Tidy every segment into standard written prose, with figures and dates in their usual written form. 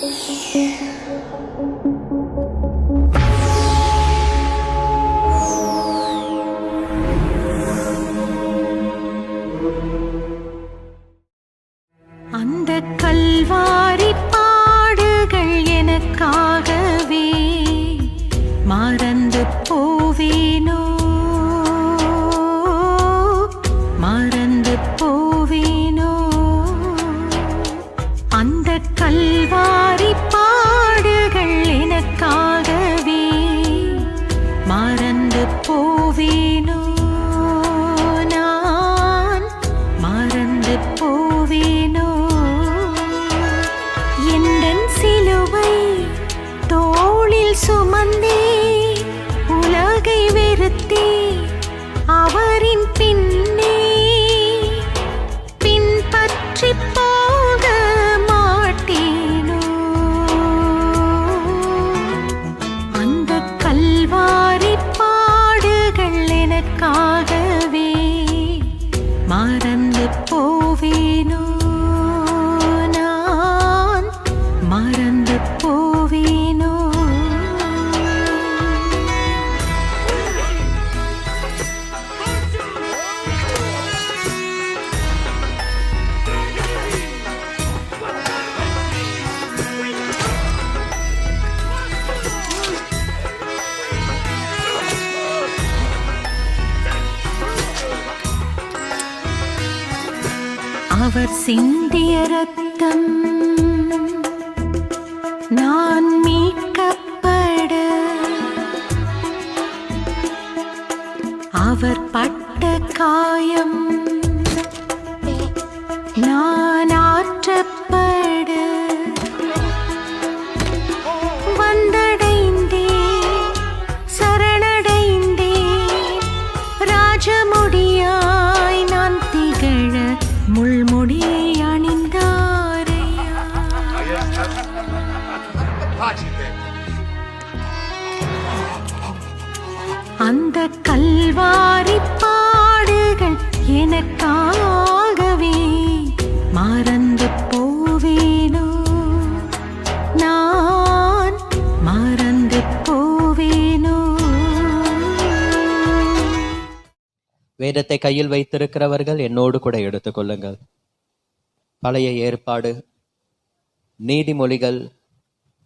அந்த கல்வாரி பாடுகள் எனக்காகவே மறந்து போவேனோ, மறந்து போவேனோ. அந்த கல்வாரி பாடுகள் எனக்காகவே மறந்து போவேனோ, நான் மறந்து போவேனோ. எந்தன் சிலுவை தோளில் சுமந்தே உலகை வெறுத்தே அவரின் பின்னே பின்பற்றி போக மாட்டேனோ. அந்த கல்வாரி பாடுகள் எனக்காகவே மறந்து போவேனோ, நான் மறந்து போவேனோ. அவர் சிந்திய ரத்தம் நான் மீட்கப்பட, அவர் பட்ட காயம் நான் ஆற்றப்பட, வந்தடைந்தேன் சரணடைந்தேன் ராஜமுடியாய் நான் திகழ முள்முடியை அணிந்தாரையா. அந்த கல்வாரி பாடுகள் எனக்காகவே மறந்து போவேனோ, நான் மறந்து போவேனோ. வேதத்தை கையில் வைத்திருக்கிறவர்கள் என்னோடு கூட எடுத்துக்கொள்ளுங்கள். பழைய ஏற்பாடு நீதிமொழிகள்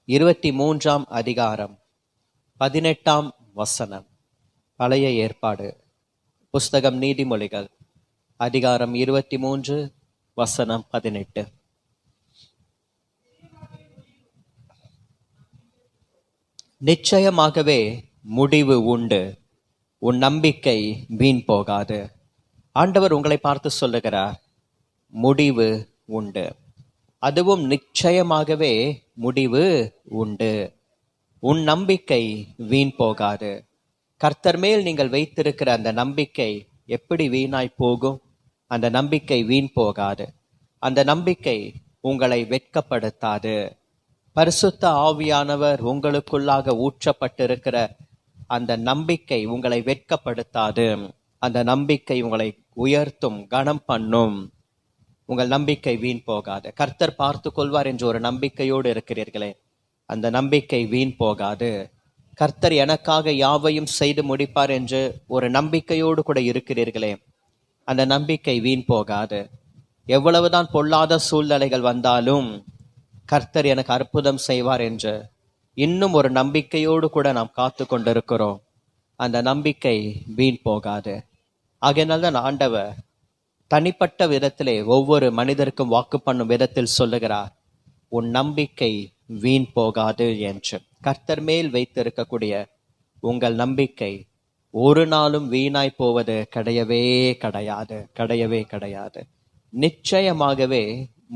23ஆம் அதிகாரம் 18ஆம் வசனம். பழைய ஏற்பாடு புஸ்தகம் நீதிமொழிகள் அதிகாரம் 23 வசனம் 18. நிச்சயமாகவே முடிவு உண்டு, உன் நம்பிக்கை வீண் போகாது. ஆண்டவர் உங்களை பார்த்து சொல்லுகிறார், முடிவு உண்டு, அதுவும் நிச்சயமாகவே முடிவு உண்டு, உன் நம்பிக்கை வீண் போகாது. கர்த்தர் மேல் நீங்கள் வைத்திருக்கிற அந்த நம்பிக்கை எப்படி வீணாய் போகும்? அந்த நம்பிக்கை வீண் போகாது. அந்த நம்பிக்கை உங்களை வெட்கப்படுத்தாது. பரிசுத்த ஆவியானவர் உங்களுக்குள்ளாக ஊற்றப்பட்டிருக்கிற அந்த நம்பிக்கை உங்களை வெட்கப்படுத்தாது. அந்த நம்பிக்கை உங்களை உயர்த்தும், கனம் பண்ணும். உங்கள் நம்பிக்கை வீண் போகாது. கர்த்தர் பார்த்து கொள்வார் என்று ஒரு நம்பிக்கையோடு இருக்கிறீர்களே, அந்த நம்பிக்கை வீண் போகாது. கர்த்தர் எனக்காக யாவையும் செய்து முடிப்பார் என்று ஒரு நம்பிக்கையோடு கூட இருக்கிறீர்களே, அந்த நம்பிக்கை வீண் போகாது. எவ்வளவுதான் பொல்லாத சூழ்நிலைகள் வந்தாலும் கர்த்தர் எனக்கு அற்புதம் செய்வார் என்று இன்னும் ஒரு நம்பிக்கையோடு கூட நாம் காத்து கொண்டிருக்கிறோம். அந்த நம்பிக்கை வீண் போகாது. ஆகையினால்தான் ஆண்டவர் தனிப்பட்ட விதத்திலே ஒவ்வொரு மனிதருக்கும் வாக்கு பண்ணும் விதத்தில் சொல்லுகிறார், உன் நம்பிக்கை வீண் போகாது என்று. கர்த்தர் மேல் வைத்திருக்கக்கூடிய உங்கள் நம்பிக்கை ஒரு நாளும் வீணாய் போவது கிடையவே கிடையாது, கிடையவே கிடையாது. நிச்சயமாகவே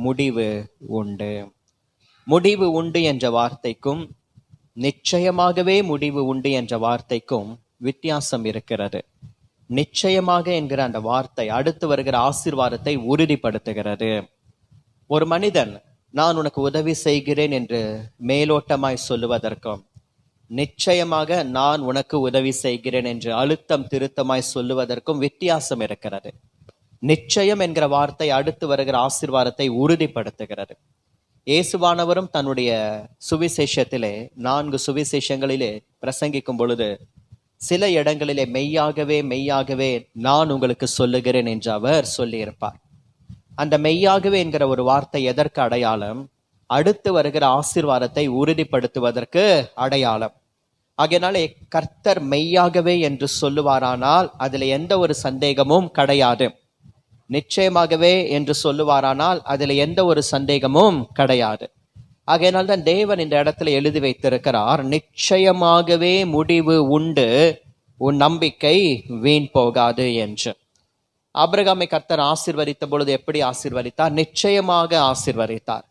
முடிவு உண்டு. முடிவு உண்டு என்ற வார்த்தைக்கும் நிச்சயமாகவே முடிவு உண்டு என்ற வார்த்தைக்கும் வித்தியாசம் இருக்கிறது. நிச்சயமாக என்கிற அந்த வார்த்தை அடுத்து வருகிற ஆசீர்வாதத்தை உறுதிப்படுத்துகிறது. ஒரு மனிதன் நான் உனக்கு உதவி செய்கிறேன் என்று மேலோட்டமாய் சொல்லுவதற்கும், நிச்சயமாக நான் உனக்கு உதவி செய்கிறேன் என்று அழுத்தம் திருத்தமாய் சொல்லுவதற்கும் வித்தியாசம் இருக்கிறது. நிச்சயம் என்கிற வார்த்தை அடுத்து வருகிற ஆசீர்வாதத்தை உறுதிப்படுத்துகிறது. இயேசுவானவரும் தன்னுடைய சுவிசேஷத்திலே 4 சுவிசேஷங்களிலே பிரசங்கிக்கும் பொழுது சில இடங்களிலே மெய்யாகவே மெய்யாகவே நான் உங்களுக்கு சொல்லுகிறேன் என்று அவர் சொல்லியிருப்பார். அந்த மெய்யாகவே என்கிற ஒரு வார்த்தை எதற்கு அடையாளம்? அடுத்து வருகிற ஆசீர்வாதத்தை உறுதிப்படுத்துவதற்கு அடையாளம். ஆகையினாலே கர்த்தர் மெய்யாகவே என்று சொல்லுவாரானால் அதுல எந்த ஒரு சந்தேகமும் கிடையாது. நிச்சயமாகவே என்று சொல்லுவாரானால் அதுல எந்த ஒரு சந்தேகமும் கிடையாது. ஆகையினால் தான் தேவன் இந்த இடத்துல எழுதி வைத்திருக்கிறார், நிச்சயமாகவே முடிவு உண்டு, உன் நம்பிக்கை வீண் போகாது என்று. ஆபிரகாமை கர்த்தர் ஆசீர்வதித்த பொழுது எப்படி ஆசீர்வதித்தார்? நிச்சயமாக ஆசீர்வதித்தார்.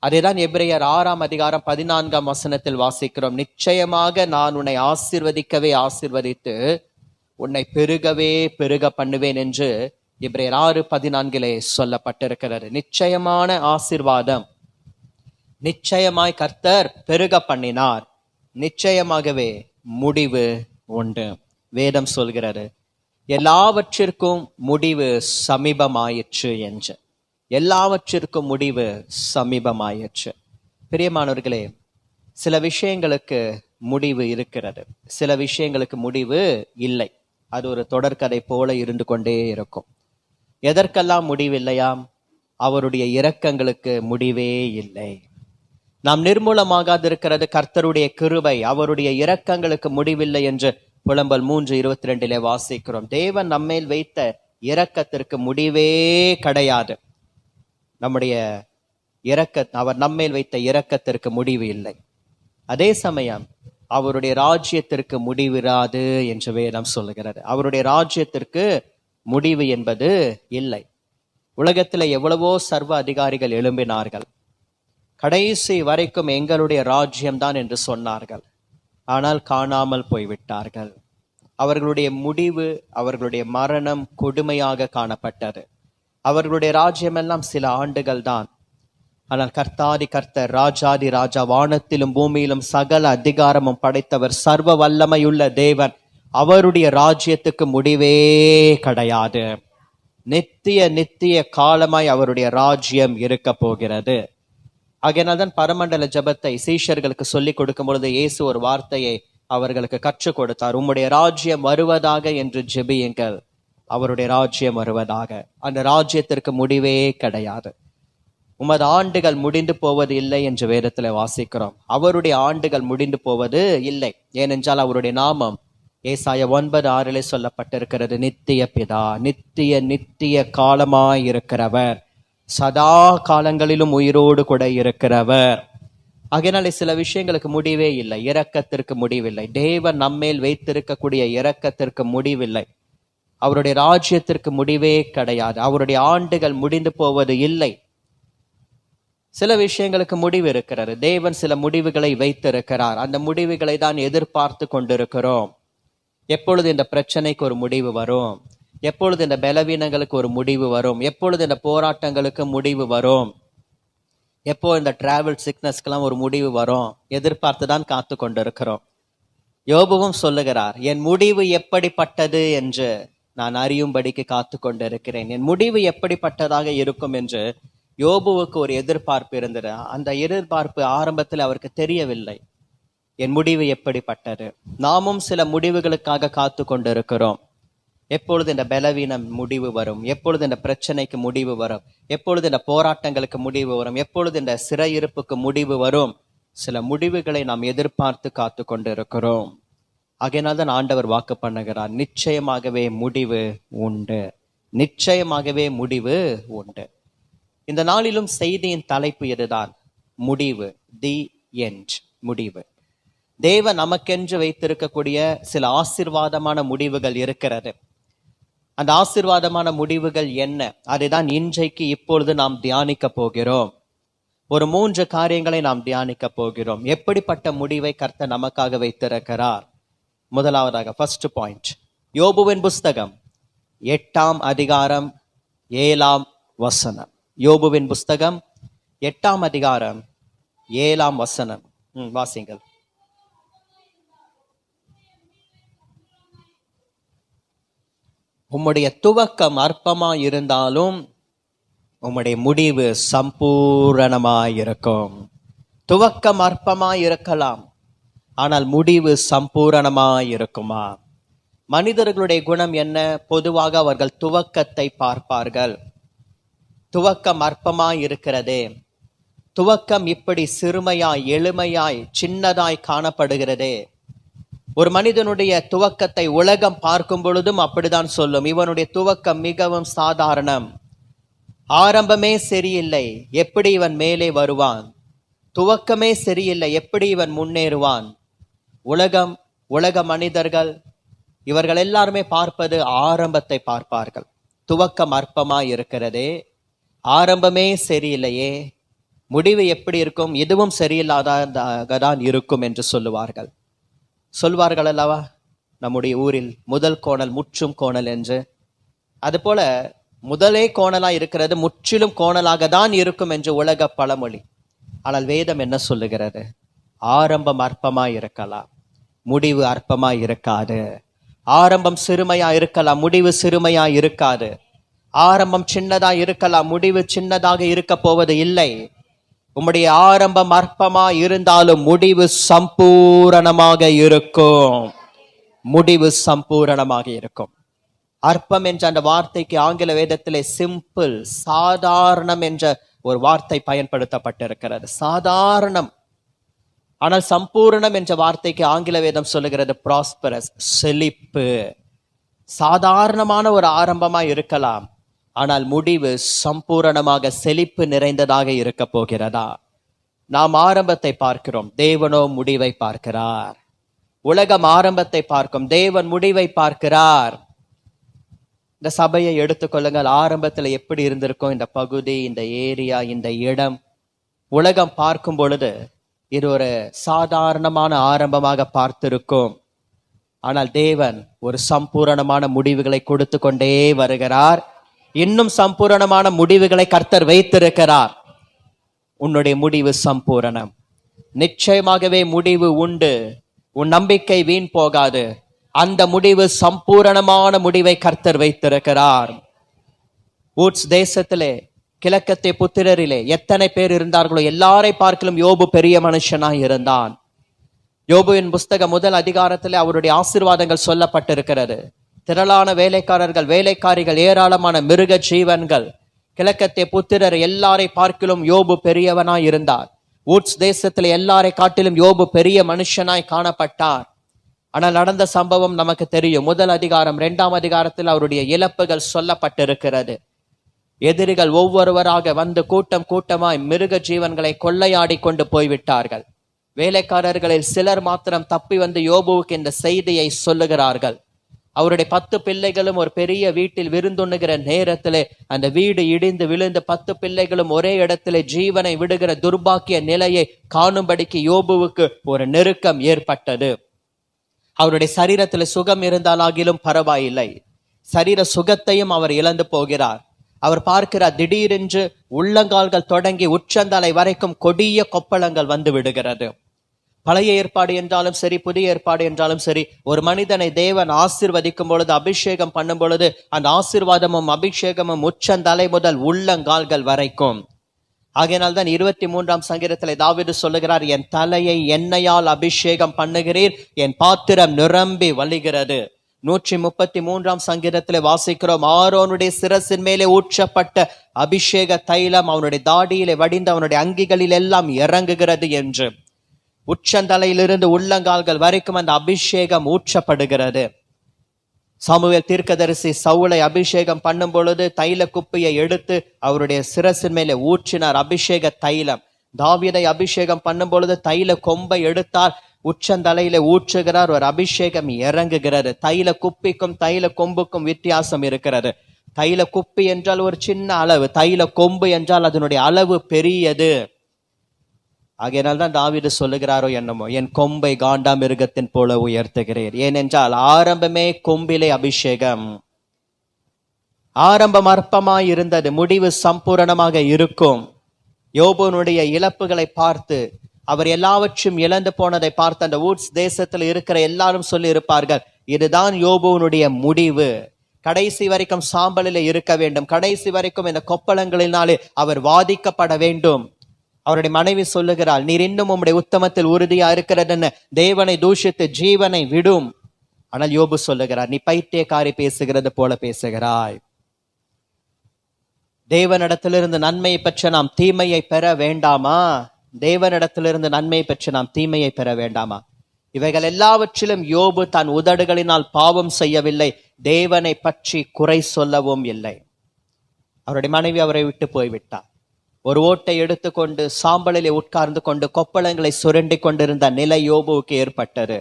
அதேதான் எபிரேயர் 6:14 வாசிக்கிறோம். நிச்சயமாக நான் உன்னை ஆசீர்வதிக்கவே ஆசீர்வதித்து உன்னை பெருகவே பெருக பண்ணுவேன் என்று எபிரேயர் 6:14 சொல்லப்பட்டிருக்கிறது. நிச்சயமான ஆசீர்வாதம். நிச்சயமாய் கர்த்தர் பெருக பண்ணினார். நிச்சயமாகவே முடிவு உண்டு. வேதம் சொல்கிறது, எல்லாவற்றிற்கும் முடிவு சமீபமாயிற்று என்று. எல்லாவற்றிற்கும் முடிவு சமீபமாயிற்று. பிரியமானவர்களே, சில விஷயங்களுக்கு முடிவு இருக்கிறது, சில விஷயங்களுக்கு முடிவு இல்லை. அது ஒரு தொடர்கதை போல இருந்து கொண்டே இருக்கும். எதற்கெல்லாம் முடிவில்லையாம்? அவருடைய இரக்கங்களுக்கு முடிவே இல்லை. நாம் நிர்மூலமாகாதிருக்கிறது கர்த்தருடைய கிருபை, அவருடைய இரக்கங்களுக்கு முடிவில்லை என்று புலம்பல் 3:22 வாசிக்கிறோம். தேவன் நம்மேல் வைத்த இரக்கத்திற்கு முடிவே கிடையாது. நம்முடைய அவர் நம்மேல் வைத்த இரக்கத்திற்கு முடிவு இல்லை. அதே சமயம் அவருடைய ராஜ்யத்திற்கு முடிவிராது என்று வேதம் சொல்லுகிறது. அவருடைய ராஜ்யத்திற்கு முடிவு என்பது இல்லை. உலகத்தில் எவ்வளவோ சர்வ அதிகாரிகள் எழும்பினார்கள், கடைசி வரைக்கும் எங்களுடைய ராஜ்யம்தான் என்று சொன்னார்கள். ஆனால் காணாமல் போய்விட்டார்கள். அவர்களுடைய முடிவு, அவர்களுடைய மரணம் கொடுமையாக காணப்பட்டது. அவர்களுடைய ராஜ்யம் எல்லாம் சில ஆண்டுகள் தான். ஆனால் கர்த்தாதி கர்த்தர், ராஜாதி ராஜா, வானத்திலும் பூமியிலும் சகல அதிகாரமும் படைத்தவர், சர்வ வல்லமையுள்ள தேவன், அவருடைய ராஜ்யத்துக்கு முடிவே கிடையாது. நித்திய நித்திய காலமாய் அவருடைய ராஜ்யம் இருக்க போகிறது. ஆகையினால்தான் பரமண்டல ஜபத்தை சீஷர்களுக்கு சொல்லிக் கொடுக்கும் பொழுது இயேசு ஒரு வார்த்தையை அவர்களுக்கு கற்றுக் கொடுத்தார். உம்முடைய ராஜ்யம் வருவதாக என்று ஜெபியுங்கள். அவருடைய ராஜ்யம் வருவதாக. அந்த ராஜ்யத்திற்கு முடிவே கிடையாது. உமது ஆண்டுகள் முடிந்து போவது இல்லை என்று வேதத்துல வாசிக்கிறோம். அவருடைய ஆண்டுகள் முடிந்து போவது இல்லை. ஏனென்றால் அவருடைய நாமம் ஏசாயா 9:6 சொல்லப்பட்டிருக்கிறது. நித்திய பிதா, நித்திய நித்திய காலமாய் இருக்கிறவர், சதா காலங்களிலும் உயிரோடு கூட இருக்கிறவர். ஆகையினாலே சில விஷயங்களுக்கு முடிவே இல்லை. இரக்கத்திற்கு முடிவில்லை. தேவன் நம்மேல் வைத்திருக்கக்கூடிய இரக்கத்திற்கு முடிவில்லை. அவருடைய ராஜ்யத்திற்கு முடிவே கிடையாது. அவருடைய ஆண்டுகள் முடிந்து போவது இல்லை. சில விஷயங்களுக்கு முடிவு இருக்கிறது. தேவன் சில முடிவுகளை வைத்திருக்கிறார். அந்த முடிவுகளை தான் எதிர்பார்த்து கொண்டிருக்கிறோம். எப்பொழுது இந்த பிரச்சனைக்கு ஒரு முடிவு வரும்? எப்பொழுது இந்த பலவீனங்களுக்கு ஒரு முடிவு வரும்? எப்பொழுது இந்த போராட்டங்களுக்கு முடிவு வரும்? எப்போ இந்த டிராவல் சிக்னஸ்க்கெல்லாம் ஒரு முடிவு வரும்? எதிர்பார்த்து தான் காத்து கொண்டிருக்கிறோம். யோபுவும் சொல்லுகிறார், என் முடிவு எப்படிப்பட்டது என்று நான் அறியும்படிக்கு காத்து கொண்டிருக்கிறேன். என் முடிவு எப்படிப்பட்டதாக இருக்கும் என்று யோபுவுக்கு ஒரு எதிர்பார்ப்பு இருந்தது. அந்த எதிர்பார்ப்பு ஆரம்பத்தில் அவருக்கு தெரியவில்லை. என் முடிவு எப்படிப்பட்டது? நாமும் சில முடிவுகளுக்காக காத்து கொண்டிருக்கிறோம். எப்பொழுது இந்த பலவீனம் முடிவு வரும்? எப்பொழுது இந்த பிரச்சனைக்கு முடிவு வரும்? எப்பொழுது இந்த போராட்டங்களுக்கு முடிவு வரும்? எப்பொழுது இந்த சிறையிருப்புக்கு முடிவு வரும்? சில முடிவுகளை நாம் எதிர்பார்த்து காத்து கொண்டிருக்கிறோம். ஆகையினால்தான் ஆண்டவர் வாக்கு பண்ணுகிறார், நிச்சயமாகவே முடிவு உண்டு. நிச்சயமாகவே முடிவு உண்டு. இந்த நாளிலும் செய்தியின் தலைப்பு இதுதான், முடிவு. தி எண்ட், முடிவு. தேவன் நமக்கென்று வைத்திருக்கக்கூடிய சில ஆசீர்வாதமான முடிவுகள் இருக்கிறது. அந்த ஆசீர்வாதமான முடிவுகள் என்ன? அதைதான் இன்றைக்கு இப்பொழுது நாம் தியானிக்க போகிறோம். ஒரு 3 காரியங்களை நாம் தியானிக்க போகிறோம். எப்படிப்பட்ட முடிவை கர்த்தர் நமக்காக வைத்திருக்கிறார்? முதலாவதாக, ஃபர்ஸ்ட் பாயிண்ட், யோபுவின் புஸ்தகம் 8ஆம் அதிகாரம் 7ஆம் வசனம். யோபுவின் புஸ்தகம் 8ஆம் அதிகாரம் 7ஆம் வசனம். வாசிங்கள். உம்முடைய துவக்கம் அற்பமாய் இருந்தாலும் உம்முடைய முடிவு சம்பூரணமாயிருக்கும். துவக்கம் அற்பமாயிருக்கலாம், ஆனால் முடிவு சம்பூரணமாயிருக்குமா? மனிதர்களுடைய குணம் என்ன? பொதுவாக அவர்கள் துவக்கத்தை பார்ப்பார்கள். துவக்கம் அற்பமாய் இருக்கிறதே, துவக்கம் இப்படி சிறுமையாய் எளிமையாய் சின்னதாய் காணப்படுகிறதே. ஒரு மனிதனுடைய துவக்கத்தை உலகம் பார்க்கும் பொழுதும் அப்படிதான் சொல்லும், இவனுடைய துவக்கம் மிகவும் சாதாரணம், ஆரம்பமே சரியில்லை, எப்படி இவன் மேலே வருவான்? துவக்கமே சரியில்லை, எப்படி இவன் முன்னேறுவான்? உலக மனிதர்கள் இவர்கள் எல்லாருமே பார்ப்பது ஆரம்பத்தை பார்ப்பார்கள். துவக்கம் அற்பமாய் இருக்கிறதே, ஆரம்பமே சரியில்லையே, முடிவு எப்படி இருக்கும்? இதுவும் சரியில்லாததாக தான் இருக்கும் என்று சொல்வார்கள் அல்லவா நம்முடைய ஊரில், முதல் கோணல் முற்றும் கோணல் என்று. அதுபோல முதலே கோணலா இருக்கிறது முற்றிலும் கோணலாக தான் இருக்கும் என்று உலக பழமொழி. ஆனால் வேதம் என்ன சொல்லுகிறது? ஆரம்பம் அற்பமாய் இருக்கலாம், முடிவு அற்பமாய் இருக்காது. ஆரம்பம் சிறுமையா இருக்கலாம், முடிவு சிறுமையா இருக்காது. ஆரம்பம் சின்னதா இருக்கலாம், முடிவு சின்னதாக இருக்க போவது இல்லை. உம்முடைய ஆரம்பம் அற்பமா இருந்தாலும் முடிவு சம்பூரணமாக இருக்கும். முடிவு சம்பூரணமாக இருக்கும். அற்பம் என்ற அந்த வார்த்தைக்கு ஆங்கில வேதத்திலே சிம்பிள், சாதாரணம் என்ற ஒரு வார்த்தை பயன்படுத்தப்பட்டிருக்கிறது. சாதாரணம். ஆனால் சம்பூரணம் என்ற வார்த்தைக்கு ஆங்கில வேதம் சொல்லுகிறது ப்ராஸ்பரஸ், செழிப்பு. சாதாரணமான ஒரு ஆரம்பமா இருக்கலாம், ஆனால் முடிவு சம்பூரணமாக செழிப்பு நிறைந்ததாக இருக்க போகிறதா? நாம் ஆரம்பத்தை பார்க்கிறோம், தேவனோ முடிவை பார்க்கிறார். உலகம் ஆரம்பத்தை பார்க்கும், தேவன் முடிவை பார்க்கிறார். இந்த சபையை எடுத்துக்கொள்ளுங்கள், ஆரம்பத்துல எப்படி இருந்திருக்கும் இந்த பகுதி, இந்த ஏரியா, இந்த இடம். உலகம் பார்க்கும் பொழுது இது ஒரு சாதாரணமான ஆரம்பமாக பார்த்திருக்கும். ஆனால் தேவன் ஒரு சம்பூரணமான முடிவுகளை கொடுத்து கொண்டே வருகிறார். இன்னும் சம்பூரணமான முடிவுகளை கர்த்தர் வைத்திருக்கிறார். உன்னுடைய முடிவு சம்பூரணம். நிச்சயமாகவே முடிவு உண்டு. உன் நம்பிக்கை வீண் போகாது. அந்த முடிவு சம்பூரணமான முடிவை கர்த்தர் வைத்திருக்கிறார். ஊட்ஸ் தேசத்திலே, கிழக்கத்திய புத்திரரிலே எத்தனை பேர் இருந்தார்களோ எல்லாரை பார்க்கலும் யோபு பெரிய மனுஷனாய் இருந்தான். யோபுவின் புஸ்தகம் முதல் அதிகாரத்திலே அவருடைய ஆசீர்வாதங்கள் சொல்லப்பட்டிருக்கிறது. திரளான வேலைக்காரர்கள், வேலைக்காரிகள், ஏராளமான மிருக ஜீவன்கள். கிழக்கத்திய புத்திரர் எல்லாரை பார்க்கிலும் யோபு பெரியவனாய் இருந்தார். ஊட்ஸ் தேசத்தில் எல்லாரை காட்டிலும் யோபு பெரிய மனுஷனாய் காணப்பட்டார். ஆனால் நடந்த சம்பவம் நமக்கு தெரியும். முதல் அதிகாரம் 2ஆம் அதிகாரத்தில் அவருடைய இழப்புகள் சொல்லப்பட்டிருக்கிறது. எதிரிகள் ஒவ்வொருவராக வந்து கூட்டம் கூட்டமாய் மிருக ஜீவன்களை கொள்ளையாடி கொண்டு போய்விட்டார்கள். வேலைக்காரர்களில் சிலர் மாத்திரம் தப்பி வந்து யோபுவுக்கு இந்த செய்தியை சொல்லுகிறார்கள். அவருடைய 10 பிள்ளைகளும் ஒரு பெரிய வீட்டில் விருந்துண்ணுகிற நேரத்திலே அந்த வீடு இடிந்து விழுந்து 10 பிள்ளைகளும் ஒரே இடத்திலே ஜீவனை விடுகிற துர்பாக்கிய நிலையை காணும்படிக்கு யோபுவுக்கு ஒரு நெருக்கம் ஏற்பட்டது. அவருடைய சரீரத்தில் சுகம் இருந்தாலாகிலும் பரவாயில்லை, சரீர சுகத்தையும் அவர் இழந்து போகிறார். அவர் பார்க்கிறார், திடீரென்று உள்ளங்கால்கள் தொடங்கி உச்சந்தலை வரைக்கும் கொடிய கொப்பளங்கள் வந்து விடுகிறது. பழைய ஏற்பாடு என்றாலும் சரி, புதிய ஏற்பாடு என்றாலும் சரி, ஒரு மனிதனை தேவன் ஆசீர்வதிக்கும் பொழுது, அபிஷேகம் பண்ணும் பொழுது, அந்த ஆசீர்வாதமும் அபிஷேகமும் உச்சந்தலை முதல் உள்ளங்கால்கள் வரைக்கும். ஆகையினால்தான் 23ஆம் சங்கீதத்திலே தாவீது சொல்லுகிறார், என் தலையை எண்ணெயால் அபிஷேகம் பண்ணுகிறீர், என் பாத்திரம் நிரம்பி வழிகிறது. 133ஆம் சங்கீதத்திலே வாசிக்கிறோம், ஆரோனுடைய சிரசின் மேலே ஊற்றப்பட்ட அபிஷேக தைலம் அவனுடைய தாடியிலே வடிந்து அவனுடைய அங்கிகளில் எல்லாம் இறங்குகிறது என்று. உச்சந்தலையிலிருந்து உள்ளங்கால்கள் வரைக்கும் அந்த அபிஷேகம் ஊற்றப்படுகிறது. சாமுவேல் தீர்க்கதரிசி சவுலை அபிஷேகம் பண்ணும் பொழுது தைல குப்பியை எடுத்து அவருடைய சிரசின் மேலே ஊற்றினார், அபிஷேக தைலம். தாவீதை அபிஷேகம் பண்ணும் பொழுது தைல கொம்பை எடுத்தார், உச்சந்தலையில ஊற்றுகிறார், ஒரு அபிஷேகம் இறங்குகிறது. தைல குப்பிக்கும் தைல கொம்புக்கும் வித்தியாசம் இருக்கிறது. தைல குப்பி என்றால் ஒரு சின்ன அளவு, தைல கொம்பு என்றால் அதனுடைய அளவு பெரியது. ஆகையினால்தான் தாவீது சொல்லுகிறாரோ என்னமோ, என் கொம்பை காண்டா மிருகத்தின் போல உயர்த்துகிறேன். ஏனென்றால் ஆரம்பமே கொம்பிலே அபிஷேகம். ஆரம்பம் அற்பமாய் இருந்தது, முடிவு சம்பூரணமாக இருக்கும். யோபுனுடைய இழப்புகளை பார்த்து, அவர் எல்லாவற்றையும் இழந்து போனதை பார்த்து அந்த ஊட்ஸ் தேசத்தில் இருக்கிற எல்லாரும் சொல்லி இருப்பார்கள், இதுதான் யோபுனுடைய முடிவு. கடைசி வரைக்கும் சாம்பலிலே இருக்க வேண்டும், கடைசி வரைக்கும் இந்த கொப்பளங்களினாலே அவர் வாதிக்கப்பட வேண்டும். அவருடைய மனைவி சொல்லுகிறாள், நீர் இன்னும் உம்முடைய உத்தமத்தில் உறுதியா இருக்கிறதுன்னு தேவனை தூஷித்து ஜீவனை விடும். ஆனால் யோபு சொல்லுகிறார், நீ பைத்தியக்காரி பேசுகிறது போல பேசுகிறாய். தேவனிடத்திலிருந்து நன்மையை பெற்ற நாம் தீமையை பெற வேண்டாமா? தேவனிடத்திலிருந்து நன்மையை பெற்ற நாம் தீமையை பெற வேண்டாமா? இவைகள் எல்லாவற்றிலும் யோபு தான் உதடுகளினால் பாவம் செய்யவில்லை, தேவனை பற்றி குறை சொல்லவும் இல்லை. அவருடைய மனைவி அவரை விட்டு போய்விட்டார். ஒரு ஓட்டை எடுத்துக்கொண்டு சாம்பலிலே உட்கார்ந்து கொண்டு கொப்பளங்களை சுரண்டி கொண்டிருந்த நிலை யோபுவுக்கு ஏற்பட்டது.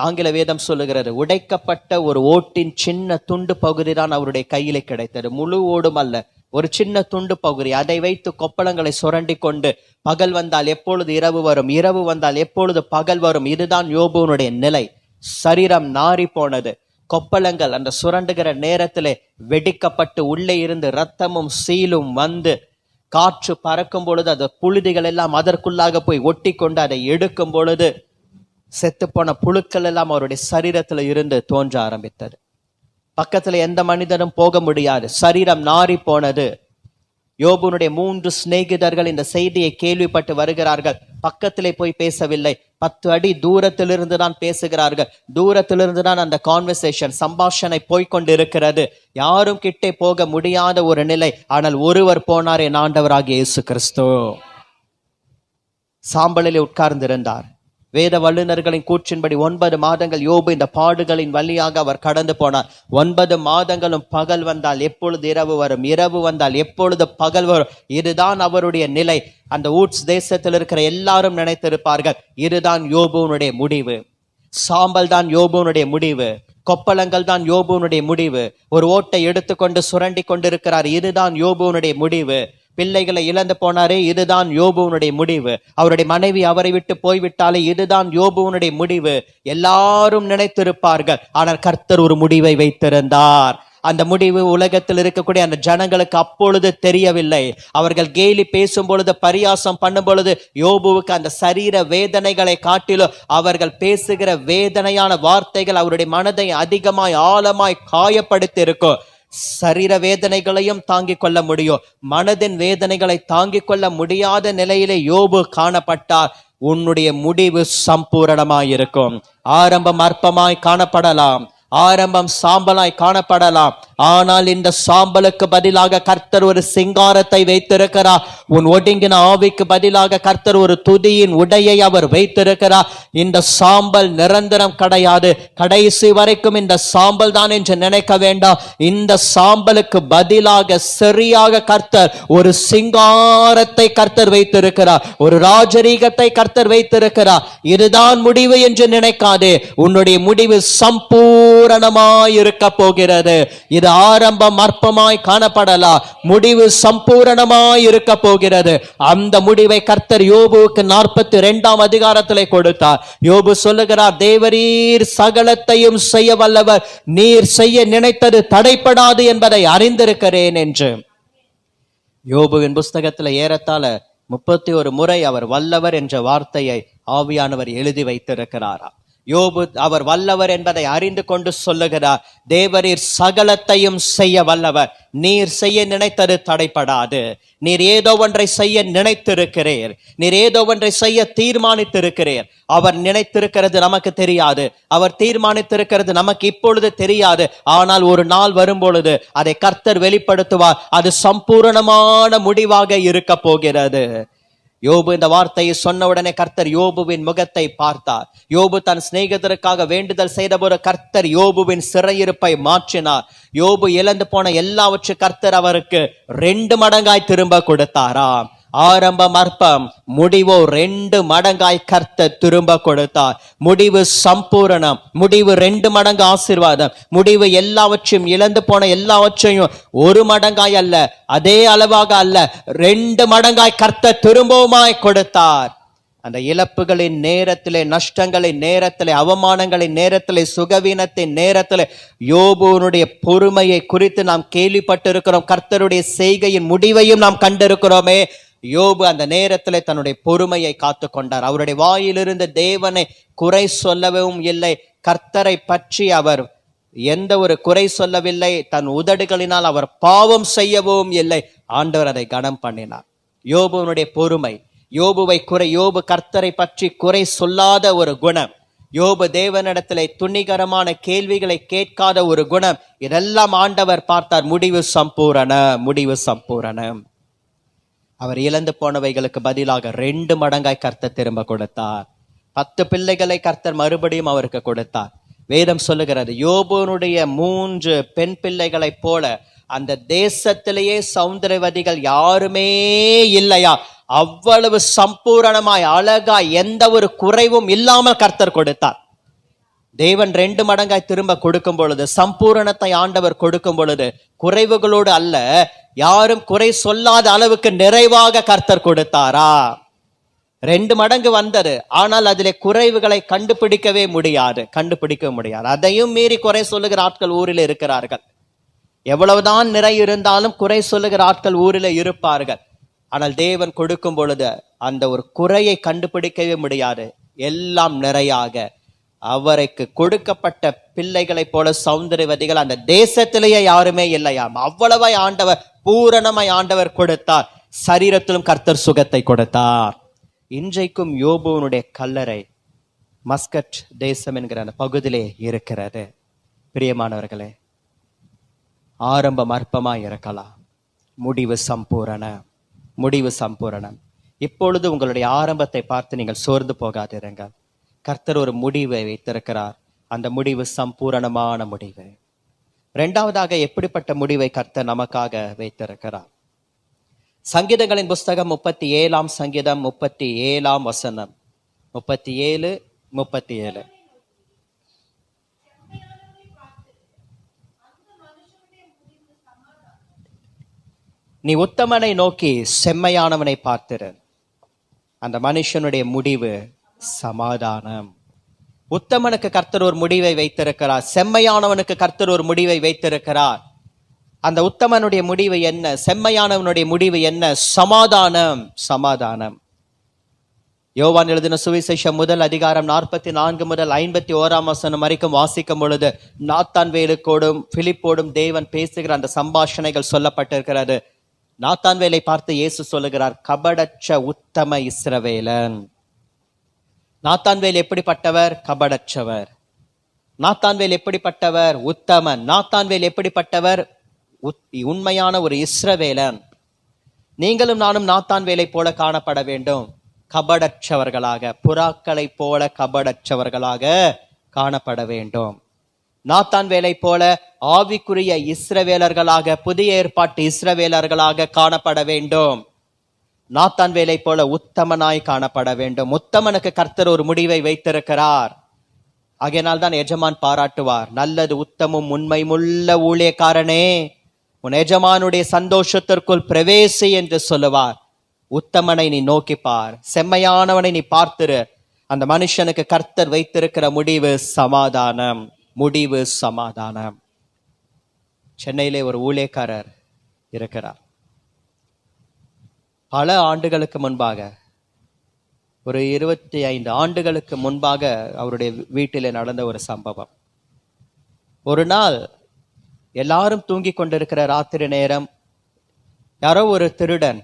ஆங்கில வேதம் சொல்லுகிறது, உடைக்கப்பட்ட ஒரு ஓட்டின் சின்ன துண்டு பகுதி தான் அவருடைய கையிலே கிடைத்தது, முழு ஓடும் அல்ல, ஒரு சின்ன துண்டு பகுதி. அதை வைத்து கொப்பளங்களை சுரண்டி கொண்டு பகல் வந்தால் எப்பொழுது இரவு வரும், இரவு வந்தால் எப்பொழுது பகல் வரும். இதுதான் யோபுவனுடைய நிலை. சரீரம் நாறி போனது. கொப்பளங்கள் அந்த சுரண்டுகிற நேரத்திலே வெடிக்கப்பட்டு உள்ளே இருந்து இரத்தமும் சீலும் வந்து காற்று பறக்கும் பொழுது அந்த புழுதிகள் எல்லாம் அதற்குள்ளாக போய் ஒட்டி கொண்டு அதை எடுக்கும் பொழுது செத்துப்போன புழுக்கள் எல்லாம் அவருடைய சரீரத்துல இருந்து தோன்ற ஆரம்பித்தது. பக்கத்துல எந்த மனிதனும் போக முடியாது, சரீரம் நாறி போனது. யோபுனுடைய 3 சிநேகிதர்கள் இந்த செய்தியை கேள்விப்பட்டு வருகிறார்கள். பக்கத்திலே போய் பேசவில்லை, 10 அடி தூரத்திலிருந்து தான் பேசுகிறார்கள். தூரத்திலிருந்து தான் அந்த கான்வர்சேஷன், சம்பாஷணை போய்கொண்டிருக்கிறது. யாரும் கிட்டே போக முடியாத ஒரு நிலை. ஆனால் ஒருவர் போனார், என் ஆண்டவராகிய இயேசு கிறிஸ்து. சாம்பலிலே உட்கார்ந்திருந்தார். வேத வல்லுநர்களின் கூற்றின்படி 9 மாதங்கள் யோபு இந்த பாடுகளின் வழியாக அவர் கடந்து போனார். 9 மாதங்களும் பகல் வந்தால் எப்பொழுது இரவு வரும், இரவு வந்தால் எப்பொழுது பகல் வரும். இதுதான் அவருடைய நிலை. அந்த ஊட்ஸ் தேசத்தில் இருக்கிற எல்லாரும் நினைத்திருப்பார்கள், இதுதான் யோபுனுடைய முடிவு. சாம்பல் தான் யோபுனுடைய முடிவு, கொப்பளங்கள் தான் யோபுனுடைய முடிவு. ஒரு ஓட்டை எடுத்துக்கொண்டு சுரண்டி கொண்டிருக்கிறார், இதுதான் யோபுனுடைய முடிவு. பிள்ளைகளை இழந்து போனாரே, இதுதான் யோபுவனுடைய முடிவு. அவருடைய மனைவி அவரை விட்டு போய்விட்டாலே, இதுதான் யோபுவனுடைய முடிவு. எல்லாரும் நினைத்திருப்பார்கள். ஆனால் கர்த்தர் ஒரு முடிவை வைத்திருந்தார். அந்த முடிவு உலகத்தில் இருக்கக்கூடிய அந்த ஜனங்களுக்கு அப்பொழுது தெரியவில்லை. அவர்கள் கேலி பேசும் பொழுது, பரியாசம் பண்ணும் பொழுது, யோபுவுக்கு அந்த சரீர வேதனைகளை காட்டிலும் அவர்கள் பேசுகிற வேதனையான வார்த்தைகள் அவருடைய மனதை அதிகமாய் ஆழமாய் காயப்படுத்தி இருக்கும். சரீர வேதனைகளையும் தாங்கிக் கொள்ள முடியும், மனதின் வேதனைகளை தாங்கிக் கொள்ள முடியாத நிலையிலே யோபு காணப்பட்டார். உன்னுடைய முடிவு சம்பூரணமாயிருக்கும். ஆரம்பம் அற்பமாய் காணப்படலாம், ஆரம்பம் சாம்பலாய் காணப்படலாம். ஆனால் இந்த சாம்பலுக்கு பதிலாக கர்த்தர் ஒரு சிங்காரத்தை வைத்திருக்கிறார். உன் ஒடுங்கின ஆவிக்கு பதிலாக கர்த்தர் ஒரு துதியின் உடையை அவர் வைத்திருக்கிறார். இந்த சாம்பல் நிரந்தரம் கிடையாது, கடைசி வரைக்கும் இந்த சாம்பல் தான் என்று நினைக்க வேண்டாம். இந்த சாம்பலுக்கு பதிலாக சரியாக கர்த்தர் ஒரு சிங்காரத்தை கர்த்தர் வைத்திருக்கிறார், ஒரு ராஜரீகத்தை கர்த்தர் வைத்திருக்கிறார். இதுதான் முடிவு என்று நினைக்காதே. உன்னுடைய முடிவு சம்பூரணமாய் இருக்க போகிறது. இது ஆரம்பம் அற்பமாய் காணப்படலாம், முடிவு சம்பூரணமாய் இருக்க போகிறது. அந்த முடிவை கர்த்தர் யோபுவுக்கு 42ஆம் அதிகாரத்திலே கொடுத்தார். யோபு சொல்லுகிறார், தேவரீர் சகலத்தையும் செய்ய வல்லவர், நீர் செய்ய நினைத்தது தடைப்படாது என்பதை அறிந்திருக்கிறேன் என்று. யோபுவின் புஸ்தகத்தில் ஏறத்தாழ 31 முறை அவர் வல்லவர் என்ற வார்த்தையை ஆவியானவர் எழுதி வைத்திருக்கிறாராம். யோபு அவர் வல்லவர் என்பதை அறிந்து கொண்டு சொல்லுகிறார், தேவரீர் சகலத்தையும் செய்ய வல்லவர், நீர் செய்ய நினைத்தது தடைப்படாது. நீர் ஏதோ ஒன்றை செய்ய நினைத்திருக்கிறீர், நீர் ஏதோ ஒன்றை செய்ய தீர்மானித்திருக்கிறீர். அவர் நினைத்திருக்கிறது நமக்கு தெரியாது, அவர் தீர்மானித்திருக்கிறது நமக்கு இப்பொழுது தெரியாது. ஆனால் ஒரு நாள் வரும் பொழுது அதை கர்த்தர் வெளிப்படுத்துவார். அது சம்பூரணமான முடிவாக இருக்க போகிறது. யோபு இந்த வார்த்தையை சொன்ன உடனே கர்த்தர் யோபுவின் முகத்தை பார்த்தார். யோபு தன் சிநேகிதருக்காக வேண்டுதல் செய்த போது கர்த்தர் யோபுவின் சிறையிருப்பை மாற்றினார். யோபு இழந்து போன எல்லாவற்றையும் கர்த்தர் அவருக்கு 2 மடங்காய் திரும்ப கொடுத்தாராம். ஆரம்பம் அற்பம், முடிவோ 2 மடங்காய் கர்த்தர் திரும்ப கொடுத்தார். முடிவு சம்பூரணம், முடிவு 2 மடங்கு ஆசீர்வாதம். முடிவு எல்லாவற்றையும் இழந்து போன எல்லாவற்றையும் 1 மடங்காய் அல்ல, அதே அளவாக அல்ல, 2 மடங்காய் கர்த்தர் திரும்பவுமாய் கொடுத்தார். அந்த இழப்புகளின் நேரத்திலே, நஷ்டங்களின் நேரத்திலே, அவமானங்களின் நேரத்திலே, சுகவீனத்தின் நேரத்திலே யோபுனுடைய பொறுமையை குறித்து நாம் கேள்விப்பட்டிருக்கிறோம். கர்த்தருடைய செய்கையின் முடிவையும் நாம் கண்டிருக்கிறோமே. யோபு அந்த நேரத்திலே தன்னுடைய பொறுமையை காத்து கொண்டார். அவருடைய வாயிலிருந்து தேவனை குறை சொல்லவும் இல்லை. கர்த்தரை பற்றி அவர் எந்த ஒரு குறை சொல்லவில்லை. தன் உதடுகளினால் அவர் பாவம் செய்யவும் இல்லை. ஆண்டவர் அதை கனம் பண்ணினார். யோபுவனுடைய பொறுமை, யோபு கர்த்தரை பற்றி குறை சொல்லாத ஒரு குணம், யோபு தேவனிடத்திலே துணிகரமான கேள்விகளை கேட்காத ஒரு குணம், இதெல்லாம் ஆண்டவர் பார்த்தார். முடிவு சம்பூரணம். அவர் இழந்து போனவைகளுக்கு பதிலாக 2 மடங்காய் கர்த்தர் திரும்ப கொடுத்தார். 10 பிள்ளைகளை கர்த்தர் மறுபடியும் அவருக்கு கொடுத்தார். வேதம் சொல்லுகிறது, யோபுனுடைய 3 பெண் பிள்ளைகளைப் போல அந்த தேசத்திலேயே சௌந்தரவதிகள் யாருமே இல்லையா. அவ்வளவு சம்பூரணமாய் அழகாய் எந்த ஒரு குறைவும் இல்லாமல் கர்த்தர் கொடுத்தார். தேவன் 2 மடங்காய் திரும்ப கொடுக்கும் பொழுது, சம்பூரணத்தை ஆண்டவர் கொடுக்கும் பொழுது, குறைவுகளோடு அல்ல, யாரும் குறை சொல்லாத அளவுக்கு நிறைவாக கர்த்தர் கொடுத்தாரா. 2 மடங்கு வந்தது. ஆனால் அதிலே குறைவுகளை கண்டுபிடிக்க முடியாது. அதையும் மீறி குறை சொல்லுகிற ஆட்கள் ஊரில் இருக்கிறார்கள். எவ்வளவுதான் நிறை இருந்தாலும் குறை சொல்லுகிற ஆட்கள் ஊரில் இருப்பார்கள். ஆனால் தேவன் கொடுக்கும் பொழுது அந்த ஒரு குறையை கண்டுபிடிக்கவே முடியாது. எல்லாம் நிறையாக அவருக்கு கொடுக்கப்பட்ட பிள்ளைகளைப் போல சௌந்தரியவதிகள் அந்த தேசத்திலேயே யாருமே இல்லையாம். அவ்வளவாய் ஆண்டவர், பூரணமாய் ஆண்டவர் கொடுத்தார். சரீரத்திலும் கர்த்தர் சுகத்தை கொடுத்தார். இன்றைக்கும் யோபுவனுடைய கல்லறை மஸ்கட் தேசம் என்கிற அந்த பகுதியிலே இருக்கிறது. பிரியமானவர்களே, ஆரம்பம் அற்பமாய் இருக்கலாம், முடிவு சம்பூரணம். இப்பொழுது உங்களுடைய ஆரம்பத்தை பார்த்து நீங்கள் சோர்ந்து போகாதிருங்கள். கர்த்தர் ஒரு முடிவை வைத்திருக்கிறார். அந்த முடிவு சம்பூரணமான முடிவு. 2வதாக எப்படிப்பட்ட முடிவை கர்த்தர் நமக்காக வைத்திருக்கிறார்? சங்கீதங்களின் புஸ்தகம் 37ஆம் சங்கீதம் 37ஆம் வசனம். 37. நீ உத்தமனை நோக்கி செம்மையானவனை பார்த்திரு, அந்த மனுஷனுடைய முடிவு சமாதானம். உத்தமனுக்கு கர்த்தர் ஒரு முடிவை வைத்திருக்கிறார். செம்மையானவனுக்கு கர்த்தர் ஒரு முடிவை வைத்திருக்கிறார். அந்த உத்தமனுடைய முடிவு என்ன? செம்மையானவனுடைய முடிவு என்ன? சமாதானம். யோவான் எழுதின சுவிசேஷம் 1 அதிகாரம் 44 முதல் 51ஆம் வசனம் வரைக்கும் வாசிக்கும் பொழுது, நாத்தான்வேலுக்கோடும் பிலிப்போடும் தேவன் பேசுகிற அந்த சம்பாஷணைகள் சொல்லப்பட்டிருக்கிறது. நாத்தான்வேலை பார்த்து இயேசு சொல்லுகிறார், கபடற்ற உத்தம இஸ்ரவேலன். நாத்தான்வேல் எப்படிப்பட்டவர்? கபடற்றவர். நாத்தான்வேல் எப்படிப்பட்டவர்? உத்தமன். நாத்தான்வேல் எப்படிப்பட்டவர்? உண்மையான ஒரு இஸ்ரவேலன். நீங்களும் நானும் நாத்தான்வேலை போல காணப்பட வேண்டும். கபடற்றவர்களாக, புறாக்களை போல கபடற்றவர்களாக காணப்பட வேண்டும். நாத்தான்வேலை போல ஆவிக்குரிய இஸ்ரவேலர்களாக, புதிய ஏற்பாட்டு இஸ்ரவேலர்களாக காணப்பட வேண்டும். நாத்தான்வேலை போல உத்தமனாய் காணப்பட வேண்டும். உத்தமனுக்கு கர்த்தர் ஒரு முடிவை வைத்திருக்கிறார். ஆகையினால் தான் எஜமான் பாராட்டுவார், நல்லது உத்தமும் உண்மையுமுள்ள ஊழியக்காரனே, உன் எஜமானுடைய சந்தோஷத்திற்குள் பிரவேசி என்று சொல்லுவார். உத்தமனை நீ நோக்கிப்பார், செம்மையானவனை நீ பார்த்திரு. அந்த மனுஷனுக்கு கர்த்தர் வைத்திருக்கிற முடிவு சமாதானம். சென்னையிலே ஒரு ஊழியக்காரர் இருக்கிறார். பல ஆண்டுகளுக்கு முன்பாக, ஒரு 25 ஆண்டுகளுக்கு முன்பாக அவருடைய வீட்டிலே நடந்த ஒரு சம்பவம். ஒரு நாள் எல்லாரும் தூங்கி கொண்டிருக்கிற ராத்திரி நேரம், யாரோ ஒரு திருடன்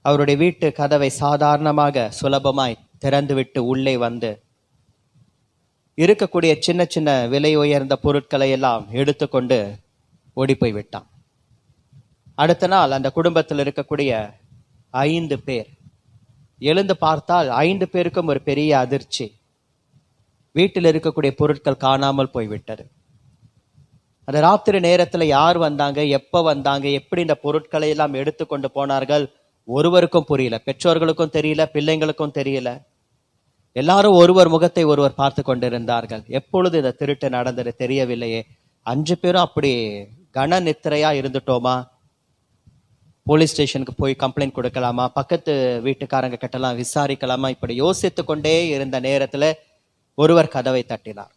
அவருடைய வீட்டு கதவை சாதாரணமாக சுலபமாய் திறந்துவிட்டு உள்ளே வந்து இருக்கக்கூடிய சின்ன சின்ன விலை உயர்ந்த பொருட்களை எல்லாம் எடுத்துக்கொண்டு ஓடி போய் விட்டான். அடுத்த நாள் அந்த குடும்பத்தில் இருக்கக்கூடிய 5 பேர் எழுந்து பார்த்தால் 5 பேருக்கும் ஒரு பெரிய அதிர்ச்சி. வீட்டில் இருக்கக்கூடிய பொருட்கள் காணாமல் போய்விட்டது. அந்த ராத்திரி நேரத்தில் யார் வந்தாங்க, எப்ப வந்தாங்க, எப்படி இந்த பொருட்களை எல்லாம் எடுத்துக்கொண்டு போனார்கள், ஒருவருக்கும் புரியல. பெற்றோர்களுக்கும் தெரியல, பிள்ளைங்களுக்கும் தெரியல. எல்லாரும் ஒருவர் முகத்தை ஒருவர் பார்த்து கொண்டிருந்தார்கள். எப்பொழுது இந்த திருட்டு நடந்தது தெரியவில்லையே. 5 பேரும் அப்படி கன நித்திரையா இருந்துட்டோமா? போலீஸ் ஸ்டேஷனுக்கு போய் கம்ப்ளைண்ட் கொடுக்கலாமா? பக்கத்து வீட்டுக்காரங்க கிட்டலாம் விசாரிக்கலாமா? இப்படி யோசித்து கொண்டே இருந்த நேரத்துல ஒருவர் கதவை தட்டினார்.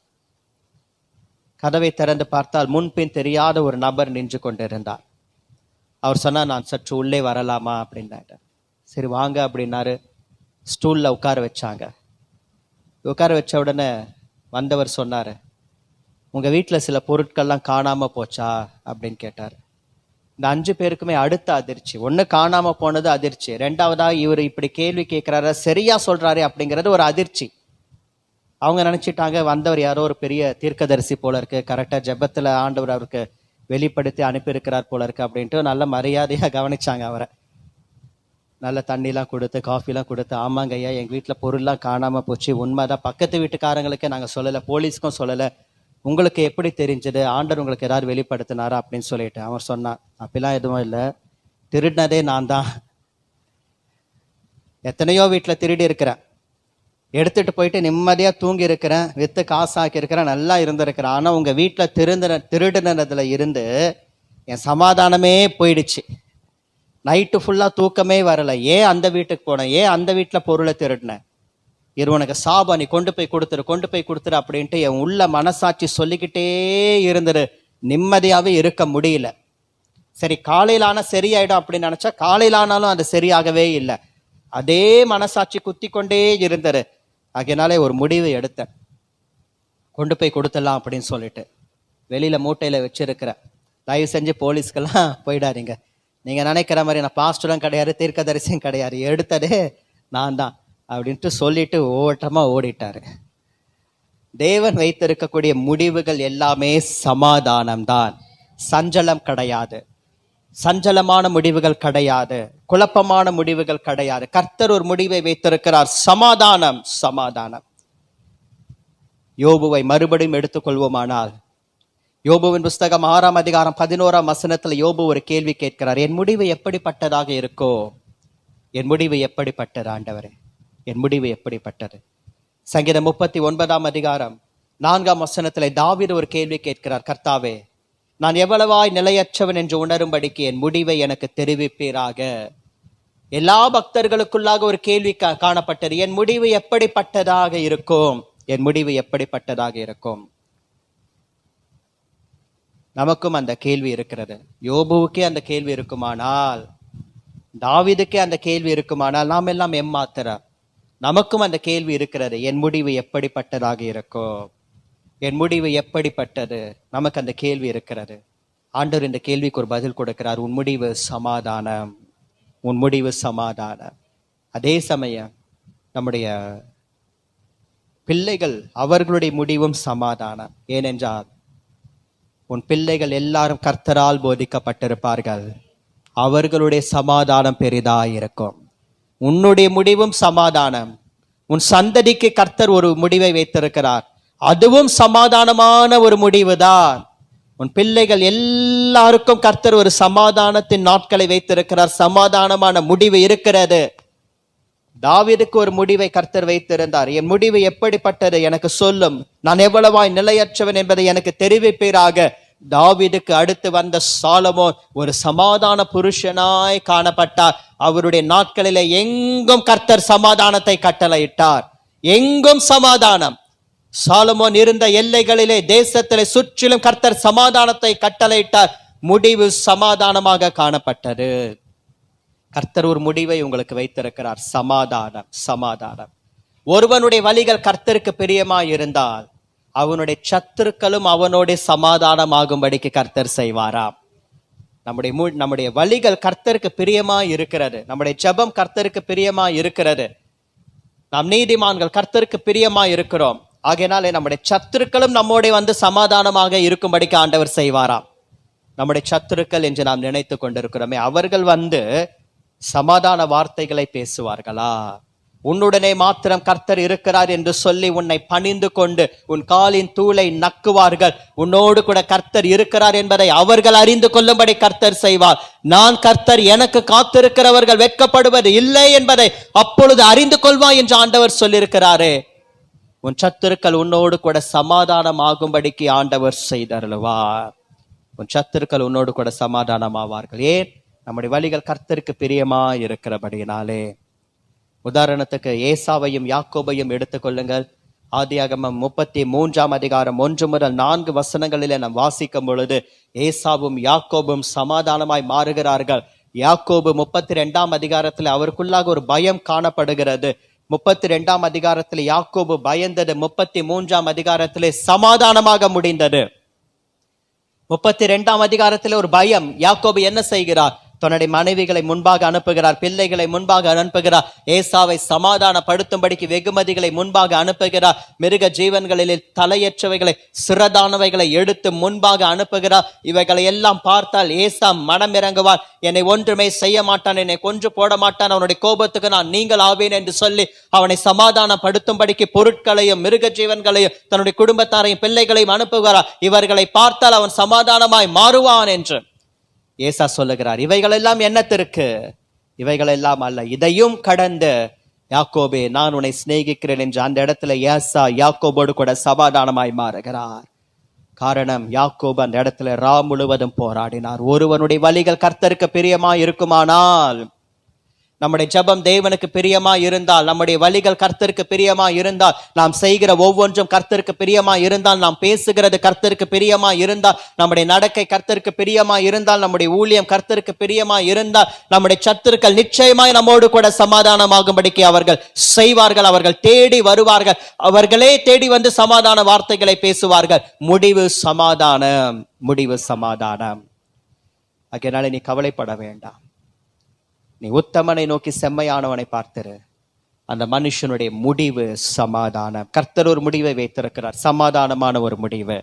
கதவை திறந்து பார்த்தால் முன்பின் தெரியாத ஒரு நபர் நின்று கொண்டிருந்தார். அவர் சொன்னா, நான் சற்று உள்ளே வரலாமா அப்படின்னாரு. சரி வாங்க அப்படின்னாரு. ஸ்டூல்ல உட்கார வச்சாங்க. உட்கார வச்ச உடனே வந்தவர் சொன்னாரு, உங்க வீட்டில் சில பொருட்கள்லாம் காணாம போச்சா அப்படின்னு கேட்டார். இந்த 5 பேருக்குமே அடுத்த அதிர்ச்சி. ஒண்ணு காணாம போனது அதிர்ச்சி, ரெண்டாவதா இவர் இப்படி கேள்வி கேட்கிறாரு, சரியா சொல்றாரு அப்படிங்கிறது ஒரு அதிர்ச்சி. அவங்க நினைச்சிட்டாங்க வந்தவர் யாரோ ஒரு பெரிய தீர்க்கதரிசி போல இருக்கு, கரெக்டா ஜெபத்துல ஆண்டவர் அவருக்கு வெளிப்படுத்தி அனுப்பியிருக்கிறார் போல இருக்கு அப்படின்ட்டு நல்ல மரியாதையா கவனிச்சாங்க அவரை. நல்ல தண்ணிலாம் கொடுத்து காஃபிலாம் கொடுத்து, ஆமாங்க ஐயா எங்க வீட்டில் பொருள்லாம் காணாம போச்சு, உண்மைதான், பக்கத்து வீட்டுக்காரங்களுக்கே நாங்கள் சொல்லலை, போலீஸ்க்கும் சொல்லலை, உங்களுக்கு எப்படி தெரிஞ்சது, ஆண்டவர் உங்களுக்கு ஏதாவது வெளிப்படுத்தினாரா அப்படின்னு சொல்லிட்டு அவர் சொன்னான், அப்படிலாம் எதுவும் இல்லை, திருடினதே நான் தான். எத்தனையோ வீட்டில் திருடி இருக்கிறேன், எடுத்துட்டு போயிட்டு நிம்மதியாக தூங்கி இருக்கிறேன், வித்து காசாக்கி இருக்கிறேன், நல்லா இருந்திருக்கிறேன். ஆனால் உங்கள் வீட்டில் திருடினதுல இருந்து என் சமாதானமே போயிடுச்சு. நைட்டு ஃபுல்லாக தூக்கமே வரலை. ஏன் அந்த வீட்டுக்கு போனேன், ஏன் அந்த வீட்டில் பொருளை திருடினேன், இருவனுக்கு சாபா, நீ கொண்டு போய் கொடுத்துரு அப்படின்ட்டு என் உள்ள மனசாட்சி சொல்லிக்கிட்டே இருந்துரு. நிம்மதியாகவே இருக்க முடியல. சரி காலையில் ஆனால் சரியாயிடும் அப்படின்னு நினச்சா காலையில் ஆனாலும் அது சரியாகவே இல்லை. அதே மனசாட்சி குத்தி கொண்டே இருந்துரு. அதனாலே ஒரு முடிவு எடுத்தேன், கொண்டு போய் கொடுத்துடலாம் அப்படின்னு சொல்லிட்டு வெளியில் மூட்டையில் வச்சிருக்கிறேன். தயவு செஞ்சு போலீஸ்க்கெல்லாம் போயிடாதீங்க, நீங்கள் நினைக்கிற மாதிரி நான் பாஸ்டரும் கிடையாது, தீர்க்கதரிசியும் கிடையாது, எடுத்ததே நான் தான் அப்படின்ட்டு சொல்லிட்டு ஓட்டமாக ஓடிட்டாரு. தேவன் வைத்திருக்கக்கூடிய முடிவுகள் எல்லாமே சமாதானம்தான், சஞ்சலம் கிடையாது, சஞ்சலமான முடிவுகள் கிடையாது, குழப்பமான முடிவுகள் கிடையாது. கர்த்தர் ஒரு முடிவை வைத்திருக்கிறார், சமாதானம். சமாதானம். யோபுவை மறுபடியும் எடுத்துக்கொள்வோமானால், யோபுவின் புஸ்தகம் 6ஆம் அதிகாரம் 11ஆம் வசனத்துல யோபு ஒரு கேள்வி கேட்கிறார், என் முடிவு எப்படிப்பட்டதாக இருக்கோ, என் முடிவு எப்படிப்பட்டது ஆண்டவரே, என் முடிவு எப்படிப்பட்டது. சங்கீதம் 39ஆம் அதிகாரம் 4ஆம் வசனத்துல தாவீது ஒரு கேள்வி கேட்கிறார், கர்த்தாவே நான் எவ்வளவாய் நிலையற்றவன் என்று உணரும்படிக்கு என் முடிவை எனக்கு தெரிவிப்பீராக. எல்லா பக்தர்களுக்குள்ளாக ஒரு கேள்வி காணப்பட்டது, என் முடிவு எப்படிப்பட்டதாக இருக்கும், என் முடிவு எப்படிப்பட்டதாக இருக்கும். நமக்கும் அந்த கேள்வி இருக்கிறது. யோபுவுக்கே அந்த கேள்வி இருக்குமானால், தாவீதுக்கே அந்த கேள்வி இருக்குமானால், நாம் எல்லாம் எம்மாத்திர. நமக்கும் அந்த கேள்வி இருக்கிறது, என் முடிவு எப்படிப்பட்டதாக இருக்கும், என் முடிவு எப்படிப்பட்டது. நமக்கு அந்த கேள்வி இருக்கிறது. ஆண்டவர் இந்த கேள்விக்கு ஒரு பதில் கொடுக்கிறார், உன் முடிவு சமாதானம், உன் முடிவு சமாதானம். அதே சமயம் நம்முடைய பிள்ளைகள், அவர்களுடைய முடிவும் சமாதானம். ஏனென்றால் உன் பிள்ளைகள் எல்லாரும் கர்த்தரால் போதிக்கப்பட்டிருப்பார்கள், அவர்களுடைய சமாதானம் பெரிதாயிருக்கும். உன்னுடைய முடிவும் சமாதானம். உன் சந்ததிக்கு கர்த்தர் ஒரு முடிவை வைத்திருக்கிறார், அதுவும் சமாதானமான ஒரு முடிவுதான். உன் பிள்ளைகள் எல்லாருக்கும் கர்த்தர் ஒரு சமாதானத்தின் நாட்களை வைத்திருக்கிறார், சமாதானமான முடிவு இருக்கிறது. தாவீதுக்கு ஒரு முடிவை கர்த்தர் வைத்திருந்தார், என் முடிவு எப்படிப்பட்டது எனக்கு சொல்லும், நான் எவ்வளவாய் நிலையற்றவன் என்பதை எனக்கு தெரிவிப்பீராக. தாவீதுக்கு அடுத்து வந்த சாலமோன் ஒரு சமாதான புருஷனாய் காணப்பட்டார். அவருடைய நாட்களிலே எங்கும் கர்த்தர் சமாதானத்தை கட்டளையிட்டார், எங்கும் சமாதானம். சாலமோன் இருந்த எல்லைகளிலே, தேசத்திலே சுற்றிலும் கர்த்தர் சமாதானத்தை கட்டளையிட்டார், முடிவு சமாதானமாக காணப்பட்டது. கர்த்தர் ஒரு முடிவை உங்களுக்கு வைத்திருக்கிறார், சமாதானம். சமாதானம். ஒருவனுடைய வழிகள் கர்த்தருக்கு பிரியமாய் இருந்தால் அவனுடைய சத்துருக்களும் அவனோட சமாதானமாகும்படிக்கு கர்த்தர் செய்வாராம். நம்முடைய வழிகள் கர்த்தருக்கு பிரியமாய் இருக்கிறது, நம்முடைய ஜெபம் கர்த்தருக்கு பிரியமாய் இருக்கிறது, நாம் நீதிமான்கள் கர்த்தருக்கு பிரியமாய் இருக்கிறோம். ஆகையினாலே நம்முடைய சத்துருக்களும் நம்மோட வந்து சமாதானமாக இருக்கும்படிக்கு ஆண்டவர் செய்வாராம். நம்முடைய சத்துருக்கள் என்று நாம் நினைத்து கொண்டிருக்கிறோமே, அவர்கள் வந்து சமாதான வார்த்தைகளை பேசுவார்களா? உன்னுடனே மாத்திரம் கர்த்தர் இருக்கிறார் என்று சொல்லி உன்னை பணிந்து கொண்டு உன் காலின் தூளை நக்குவார்கள். உன்னோடு கூட கர்த்தர் இருக்கிறார் என்பதை அவர்கள் அறிந்து கொள்ளும்படி கர்த்தர் செய்வார். நான் கர்த்தர், எனக்கு காத்திருக்கிறவர்கள் வெட்கப்படுவது இல்லை என்பதை அப்பொழுது அறிந்து கொள்வாய் என்று ஆண்டவர் சொல்லியிருக்கிறாரே. உன் சத்துருக்கள் உன்னோடு கூட சமாதானம் ஆகும்படிக்கு ஆண்டவர் செய்தருளுவார். உன் சத்துருக்கள் உன்னோடு கூட சமாதானம் ஆவார்கள். ஏன்? நம்முடைய வழிகள் கர்த்தருக்கு பிரியமா இருக்கிறபடினாலே. உதாரணத்துக்கு ஏசாவையும் யாக்கோபையும் எடுத்துக்கொள்ளுங்கள். ஆதியாகமம் 33ஆம் அதிகாரம் 1 முதல் 4 வசனங்களிலே நாம் வாசிக்கும் பொழுது ஏசாவும் யாக்கோபும் சமாதானமாய் மாறுகிறார்கள். யாக்கோபு 32ஆம் அதிகாரத்தில் அவருக்குள்ளாக ஒரு பயம் காணப்படுகிறது. 32ஆம் அதிகாரத்தில் யாக்கோபு பயந்தது 33ஆம் அதிகாரத்திலே சமாதானமாக முடிந்தது. 32ஆம் அதிகாரத்தில் ஒரு பயம். யாக்கோபு என்ன செய்கிறார்? தன்னுடைய மனைவிகளை முன்பாக அனுப்புகிறார், பிள்ளைகளை முன்பாக அனுப்புகிறார், ஏசாவை சமாதானப்படுத்தும்படிக்கு வெகுமதிகளை முன்பாக அனுப்புகிறார், மிருக ஜீவன்களில் தலையற்றவைகளை சிறதானவைகளை எடுத்து முன்பாக அனுப்புகிறார். இவைகளை எல்லாம் பார்த்தால் ஏசா மனம் இறங்குவார், என்னை ஒன்றுமே செய்ய மாட்டான், என்னை கொன்று போட மாட்டான், அவனுடைய கோபத்துக்கு நான் நீங்கள் ஆவேன் என்று சொல்லி அவனை சமாதானப்படுத்தும்படிக்கு பொருட்களையும் மிருக ஜீவன்களையும் தன்னுடைய குடும்பத்தாரையும் பிள்ளைகளையும் அனுப்புகிறார். இவர்களை பார்த்தால் அவன் சமாதானமாய் மாறுவான் என்று ஏசா சொல்லுகிறார். இவைகள் எல்லாம் என்னத்திற்கு? இவைகள் எல்லாம் அல்ல, இதையும் கடந்து யாக்கோபே நான் உன்னை சிநேகிக்கிறேன் என்று அந்த இடத்துல ஏசா யாக்கோபோடு கூட சமாதானமாய் மாறுகிறார். காரணம், யாக்கோபு அந்த இடத்துல முழுவதும் போராடினார். ஒருவனுடைய வழிகள் கர்த்தருக்கு பிரியமா இருக்குமானால், நம்முடைய ஜெபம் தேவனுக்கு பிரியமா இருந்தால், நம்முடைய வழிகள் கர்த்தருக்கு பிரியமா இருந்தால், நாம் செய்கிற ஒவ்வொன்றும் கர்த்தருக்கு பிரியமா இருந்தால், நாம் பேசுகிறது கர்த்தருக்கு பிரியமா இருந்தால், நம்முடைய நடக்கை கர்த்தருக்கு பிரியமா இருந்தால், நம்முடைய ஊழியம் கர்த்தருக்கு பிரியமா இருந்தால், நம்முடைய சத்துருக்கள் நிச்சயமாய் நம்மோடு கூட சமாதானமாகும்படிக்கு அவர்கள் செய்வார்கள். அவர்கள் தேடி வருவார்கள், அவர்களே தேடி வந்து சமாதான வார்த்தைகளை பேசுவார்கள். முடிவு சமாதானம், முடிவு சமாதானம். அதனால நீ கவலைப்பட வேண்டாம். நீ உத்தமனை நோக்கி செம்மையானவனை பார்த்திரு, அந்த மனுஷனுடைய முடிவு சமாதானம். கர்த்தர் ஒரு முடிவை வைத்திருக்கிறார், சமாதானமான ஒரு முடிவு.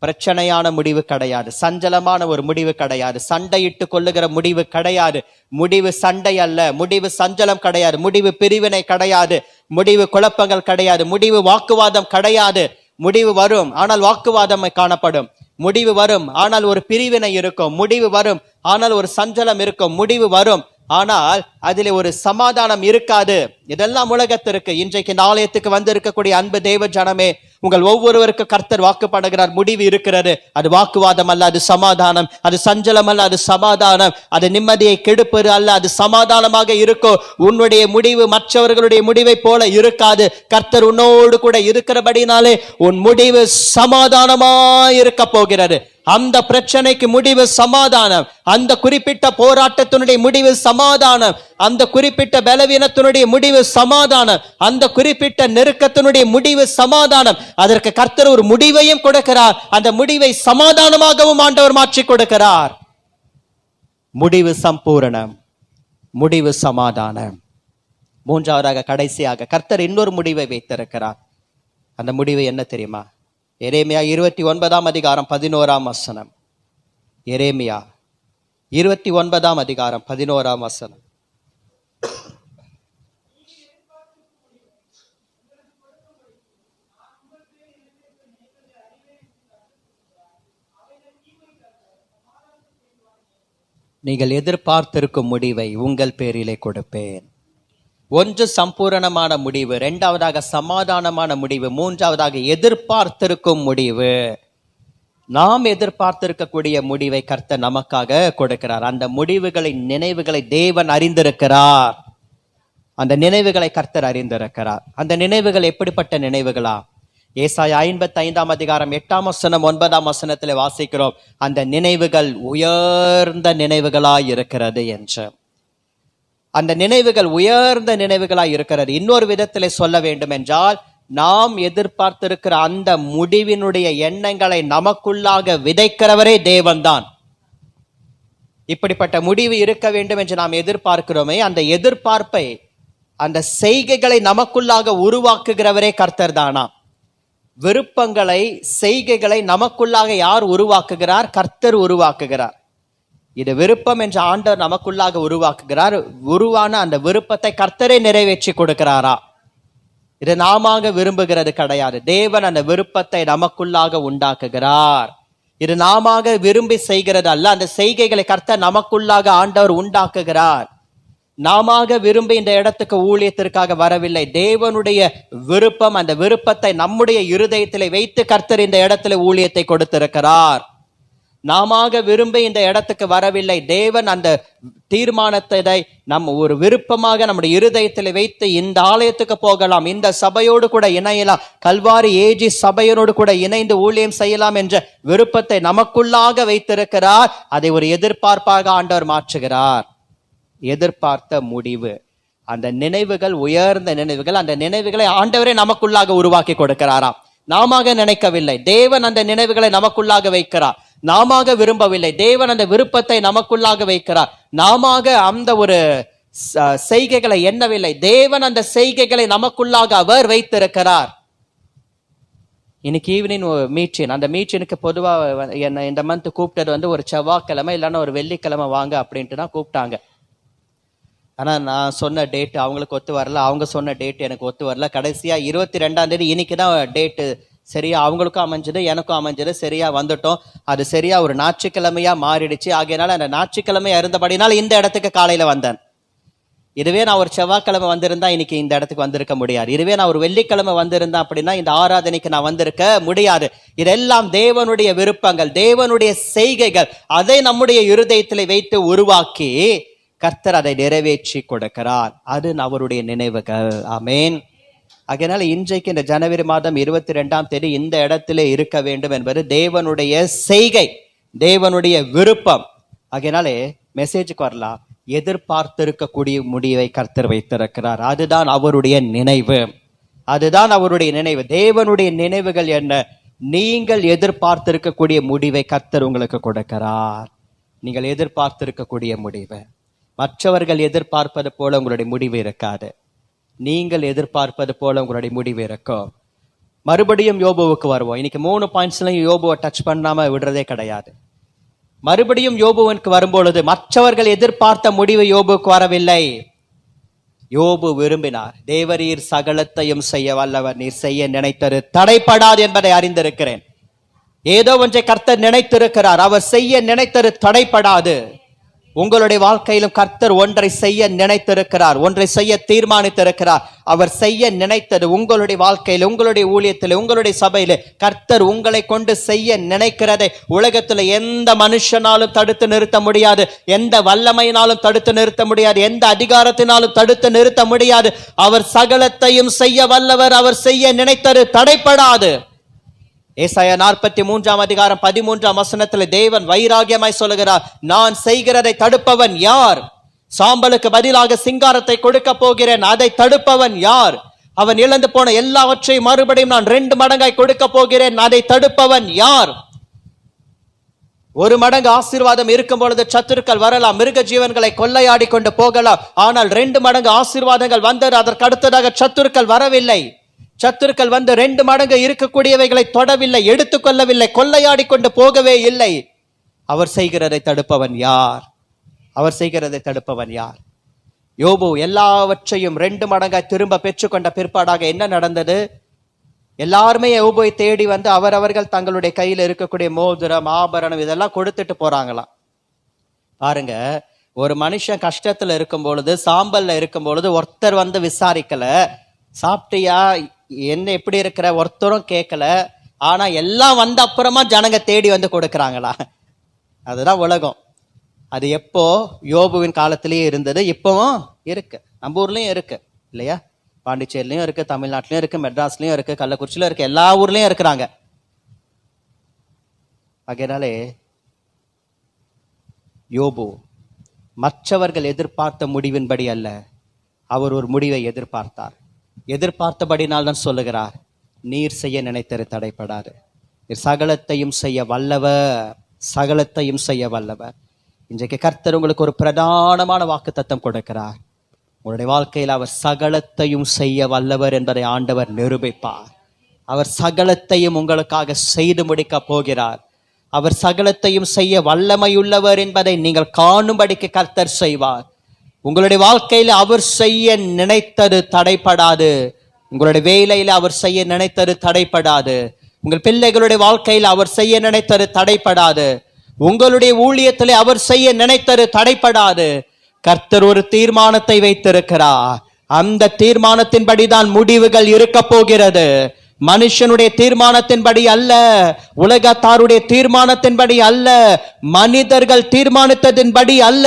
பிரச்சனையான முடிவு கிடையாது, சஞ்சலமான ஒரு முடிவு கிடையாது, சண்டையிட்டு கொள்ளுகிற முடிவு கிடையாது. முடிவு சண்டை அல்ல, முடிவு சஞ்சலம் கிடையாது, முடிவு பிரிவினை கிடையாது, முடிவு குழப்பங்கள் கிடையாது, முடிவு வாக்குவாதம் கிடையாது. முடிவு வரும், ஆனால் வாக்குவாதம் காணப்படும். முடிவு வரும், ஆனால் ஒரு பிரிவினை இருக்கும். முடிவு வரும், ஆனால் ஒரு சஞ்சலம் இருக்கும். முடிவு வரும், ஆனால் அதிலே ஒரு சமாதானம் இருக்காது. இதெல்லாம் உலகத்திற்கு. இன்றைக்கு இந்த ஆலயத்துக்கு வந்து இருக்கக்கூடிய அன்பு தேவ ஜனமே, உங்கள் ஒவ்வொருவருக்கு கர்த்தர் வாக்கு பண்ணுகிறார், முடிவு இருக்கிறது. அது வாக்குவாதம் அல்ல, அது சமாதானம். அது சஞ்சலம் அல்ல, அது சமாதானம். அது நிம்மதியை கெடுப்பது அல்ல, அது சமாதானமாக இருக்கும். உன்னுடைய முடிவு மற்றவர்களுடைய முடிவை போல இருக்காது. கர்த்தர் உன்னோடு கூட இருக்கிறபடினாலே உன் முடிவு சமாதானமாய் இருக்க போகிறது. அந்த பிரச்சனைக்கு முடிவு சமாதானம், அந்த குறிப்பிட்ட போராட்டத்தினுடைய முடிவு சமாதானம், அந்த குறிப்பிட்ட பலவீனத்தினுடைய முடிவு சமாதானம், அந்த குறிப்பிட்ட நெருக்கத்தினுடைய முடிவு சமாதானம். அதற்கு கர்த்தர் ஒரு முடிவையும் கொடுக்கிறார். அந்த முடிவை சமாதானமாகவும் ஆண்டவர் மாற்றி கொடுக்கிறார். முடிவு சம்பூரணம், முடிவு சமாதானம். மூன்றாவதாக கடைசியாக கர்த்தர் இன்னொரு முடிவை வைத்திருக்கிறார். அந்த முடிவு என்ன தெரியுமா? எரேமியா 29ஆம் அதிகாரம் 11ஆம் வசனம். எரேமியா 29ஆம் அதிகாரம் 11ஆம் வசனம். நீங்கள் எதிர்பார்த்திருக்கும் முடிவை உங்கள் பேரிலே கொடுப்பேன். ஒன்று சம்பூரணமான முடிவு, இரண்டாவதாக சமாதானமான முடிவு, மூன்றாவதாக எதிர்பார்த்திருக்கும் முடிவு. நாம் எதிர்பார்த்திருக்கக்கூடிய முடிவை கர்த்தர் நமக்காக கொடுக்கிறார். அந்த முடிவுகளின் நினைவுகளை தேவன் அறிந்திருக்கிறார். அந்த நினைவுகளை கர்த்தர் அறிந்திருக்கிறார். அந்த நினைவுகள் எப்படிப்பட்ட நினைவுகளா? ஏசாயா 55ஆம் அதிகாரம் 8ஆம் வசனம் 9ஆம் வசனத்திலே வாசிக்கிறோம், அந்த நினைவுகள் உயர்ந்த நினைவுகளாய் இருக்கிறது என்று. அந்த நினைவுகள் உயர்ந்த நினைவுகளாய் இருக்கிறது. இன்னொரு விதத்திலே சொல்ல வேண்டும் என்றால், நாம் எதிர்பார்த்திருக்கிற அந்த முடிவினுடைய எண்ணங்களை நமக்குள்ளாக விதைக்கிறவரே தேவன்தான். இப்படிப்பட்ட முடிவு இருக்க வேண்டும் என்று நாம் எதிர்பார்க்கிறோமே, அந்த எதிர்பார்ப்பை, அந்த செய்கைகளை நமக்குள்ளாக உருவாக்குகிறவரே கர்த்தர் தானா? விருப்பங்களை, செய்கைகளை நமக்குள்ளாக யார் உருவாக்குகிறார்? கர்த்தர் உருவாக்குகிறார். இது விருப்பம் என்ற ஆண்டவர் நமக்குள்ளாக உருவாக்குகிறார். உருவான அந்த விருப்பத்தை கர்த்தரே நிறைவேற்றி கொடுக்கிறாரா? இது நாம விரும்புகிறது கிடையாது. தேவன் அந்த விருப்பத்தை நமக்குள்ளாக உண்டாக்குகிறார். இது நாம விரும்பி செய்கிறது அல்ல. அந்த செய்கைகளை கர்த்தர் நமக்குள்ளாக ஆண்டவர் உண்டாக்குகிறார். நாம விரும்பி இந்த இடத்துக்கு ஊழியத்திற்காக வரவில்லை. தேவனுடைய விருப்பம், அந்த விருப்பத்தை நம்முடைய இருதயத்திலே வைத்து கர்த்தர் இந்த இடத்துல ஊழியத்தை கொடுத்திருக்கிறார். நாம விரும்பி இந்த இடத்துக்கு வரவில்லை. தேவன் அந்த தீர்மானத்தை நம்ம ஒரு விருப்பமாக நம்முடைய இருதயத்தில் வைத்து இந்த ஆலயத்துக்கு போகலாம், இந்த சபையோடு கூட இணையலாம், கல்வாரி ஏஜி சபையோடு கூட இணைந்து ஊழியம் செய்யலாம் என்ற விருப்பத்தை நமக்குள்ளாக வைத்திருக்கிறார். அதை ஒரு எதிர்பார்ப்பாக ஆண்டவர் மாற்றுகிறார். எதிர்பார்த்த முடிவு. அந்த நினைவுகள் உயர்ந்த நினைவுகள். அந்த நினைவுகளை ஆண்டவரே நமக்குள்ளாக உருவாக்கி கொடுக்கிறாராம். நாம நினைக்கவில்லை, தேவன் அந்த நினைவுகளை நமக்குள்ளாக வைக்கிறார். நாம விரும்பவில்லை, தேவன் அந்த விருப்பத்தை நமக்குள்ளாக வைக்கிறார். நாம அந்த ஒரு செய்கைகளை எண்ணவில்லை, தேவன் அந்த செய்கைகளை நமக்குள்ளாக அவர் வைத்திருக்கிறார். இன்னைக்கு ஈவினிங் மீட்டின், அந்த மீட்டினுக்கு பொதுவா என்ன இந்த மந்த் கூப்பிட்டது ஒரு செவ்வாய்க்கிழமை இல்லைன்னா ஒரு வெள்ளிக்கிழமை வாங்க அப்படின்ட்டு தான் கூப்பிட்டாங்க. ஆனா நான் சொன்ன டேட் அவங்களுக்கு ஒத்து வரல, அவங்க சொன்ன டேட் எனக்கு ஒத்து வரல. கடைசியா 22ஆம் தேதி இன்னைக்கு தான் டேட்டு சரியா அவங்களுக்கும் அமைஞ்சது, எனக்கும் அமைஞ்சது. சரியா வந்துட்டோம். அது சரியா ஒரு ஞாயிற்றுக்கிழமையா மாறிடுச்சு. ஆகையினால அந்த ஞாயிற்றுக்கிழமையா இருந்தபடினால இந்த இடத்துக்கு காலையில வந்தேன். இதுவே நான் ஒரு செவ்வாய்க்கிழமை வந்திருந்தா இன்னைக்கு இந்த இடத்துக்கு வந்திருக்க முடியாது. இதுவே நான் ஒரு வெள்ளிக்கிழமை வந்திருந்தேன் அப்படின்னா இந்த ஆராதனைக்கு நான் வந்திருக்க முடியாது. இதெல்லாம் தேவனுடைய விருப்பங்கள், தேவனுடைய செய்கைகள். அதை நம்முடைய இருதயத்திலே வைத்து உருவாக்கி கர்த்தர் அதை நிறைவேற்றி கொடுக்கிறார். அது அவருடைய நினைவுகள். ஆமேன். அதனால இன்றைக்கு இந்த ஜனவரி மாதம் 22ஆம் தேதி இந்த இடத்திலே இருக்க வேண்டும் என்பது தேவனுடைய செய்கை, தேவனுடைய விருப்பம். அதனாலே மெசேஜுக்கு வரலாம். எதிர்பார்த்திருக்கக்கூடிய முடிவை கர்த்தர் வைத்திருக்கிறார். அதுதான் அவருடைய நினைவு, அதுதான் அவருடைய நினைவு. தேவனுடைய நினைவுகள் என்ன? நீங்கள் எதிர்பார்த்திருக்கக்கூடிய முடிவை கர்த்தர் உங்களுக்கு கொடுக்கிறார். நீங்கள் எதிர்பார்த்திருக்கக்கூடிய முடிவு. மற்றவர்கள் எதிர்பார்ப்பது போல உங்களுடைய முடிவு இருக்காது. நீங்கள் எதிர்பார்ப்பது போல உங்களுடைய முடிவு இருக்கும். மறுபடியும் யோபுவுக்கு வருவோம். இன்னைக்கு 3 பாயிண்ட்ஸ்லையும் யோபுவை டச் பண்ணாம விடுறதே கிடையாது. மறுபடியும் யோபுவுக்கு வரும்பொழுது மற்றவர்கள் எதிர்பார்த்த முடிவு யோபுவுக்கு வரவில்லை. யோபு விரும்பினார். தேவரீர் சகலத்தையும் செய்ய வல்லவர், நீர் செய்ய நினைத்தது தடைப்படாது என்பதை அறிந்திருக்கிறேன். ஏதோ ஒன்றை கர்த்தர் நினைத்திருக்கிறார். அவர் செய்ய நினைத்தது தடைப்படாது. உங்களுடைய வாழ்க்கையிலும் கர்த்தர் ஒன்றை செய்ய நினைத்திருக்கிறார், ஒன்றை செய்ய தீர்மானித்திருக்கிறார். அவர் செய்ய நினைத்தது உங்களுடைய வாழ்க்கையில், உங்களுடைய ஊழியத்தில், உங்களுடைய சபையில கர்த்தர் உங்களை கொண்டு செய்ய நினைக்கிறதை உலகத்துல எந்த மனுஷனாலும் தடுத்து நிறுத்த முடியாது, எந்த வல்லமையினாலும் தடுத்து நிறுத்த முடியாது, எந்த அதிகாரத்தினாலும் தடுத்து நிறுத்த முடியாது. அவர் சகலத்தையும் செய்ய வல்லவர். அவர் செய்ய நினைத்தது தடைப்படாது. ஏசாயா 43ஆம் அதிகாரம் 13ஆம் வசனத்தில் தேவன் வைராகியமாய் சொல்லுகிறார், நான் செய்கிறதை தடுப்பவன் யார்? சாம்பலுக்கு பதிலாக சிங்காரத்தை கொடுக்க போகிறேன், அதை தடுப்பவன் யார்? அவன் இழந்து போன எல்லாவற்றையும் மறுபடியும் நான் 2 மடங்காய் கொடுக்க போகிறேன், அதை தடுப்பவன் யார்? 1 மடங்கு ஆசீர்வாதம் இருக்கும் பொழுது சத்துருக்கள் வரலாம், மிருக ஜீவன்களை கொள்ளையாடி கொண்டு போகலாம். ஆனால் 2 மடங்கு ஆசீர்வாதங்கள் வந்தது, அதற்கு அடுத்ததாக சத்துருக்கள் வரவில்லை. சத்துருக்கள் வந்து 2 மடங்கு இருக்கக்கூடியவைகளை தொடவில்லை, எடுத்துக்கொள்ளவில்லை, கொள்ளையாடி கொண்டு போகவே இல்லை. அவர் செய்கிறதை தடுப்பவன் யார்? அவர் செய்கிறதை தடுப்பவன் யார்? யோபு எல்லாவற்றையும் 2 மடங்காய் திரும்ப பெற்றுக்கொண்ட பிற்பாடாக என்ன நடந்தது? எல்லாருமே யோபுவை தேடி வந்து அவரவர்கள் தங்களுடைய கையில் இருக்கக்கூடிய மோதிரம், ஆபரணம் இதெல்லாம் கொடுத்துட்டு போறாங்களாம். பாருங்க, ஒரு மனுஷன் கஷ்டத்துல இருக்கும் பொழுது, சாம்பல்ல இருக்கும் பொழுது ஒருத்தர் வந்து விசாரிக்கல, சாப்பிட்டியா, என்ன எப்படி இருக்கிற, ஒருத்தரும் கேட்கல. ஆனா எல்லாம் வந்த அப்புறமா ஜனங்க தேடி வந்து கொடுக்கறாங்களா? அதுதான் உலகம். அது எப்போ? யோபுவின் காலத்திலேயே இருந்தது, இப்பவும் இருக்கு. நம்ம ஊர்லயும் இருக்கு இல்லையா? பாண்டிச்சேரிலையும் இருக்கு, தமிழ்நாட்டிலையும் இருக்கு, மெட்ராஸ்லயும் இருக்கு, கள்ளக்குறிச்சியிலும் இருக்கு, எல்லா ஊர்லயும் இருக்கிறாங்க. அதனாலே யோபு மற்றவர்கள் எதிர்பார்த்த முடிவின்படி அல்ல, அவர் ஒரு முடிவை எதிர்பார்த்தார். எதிர்பார்த்தபடினால் தான் சொல்லுகிறார், நீர் செய்ய நினைத்தது தடைப்படாது, நீர் சகலத்தையும் செய்ய வல்லவர், சகலத்தையும் செய்ய வல்லவர். இன்றைக்கு கர்த்தர் உங்களுக்கு ஒரு பிரதானமான வாக்குத்தத்தம் கொடுக்கிறார். உங்களுடைய வாழ்க்கையில் அவர் சகலத்தையும் செய்ய வல்லவர் என்பதை ஆண்டவர் நிரூபிப்பார். அவர் சகலத்தையும் உங்களுக்காக செய்து முடிக்க போகிறார். அவர் சகலத்தையும் செய்ய வல்லமையுள்ளவர் என்பதை நீங்கள் காணும்படிக்கு கர்த்தர் செய்வார். உங்களுடைய வாழ்க்கையில அவர் செய்ய நினைத்தது தடைப்படாது. உங்களுடைய வேலையில அவர் செய்ய நினைத்தது தடைப்படாது. உங்கள் பிள்ளைகளுடைய வாழ்க்கையில் அவர் செய்ய நினைத்தது தடைப்படாது. உங்களுடைய ஊழியத்திலே அவர் செய்ய நினைத்தது தடைப்படாது. கர்த்தர் ஒரு தீர்மானத்தை வைத்திருக்கிறார். அந்த தீர்மானத்தின்படிதான் முடிவுகள் இருக்க போகிறது. மனுஷனுடைய தீர்மானத்தின்படி அல்ல, உலகத்தாருடைய தீர்மானத்தின்படி அல்ல, மனிதர்கள் தீர்மானித்ததின்படி அல்ல,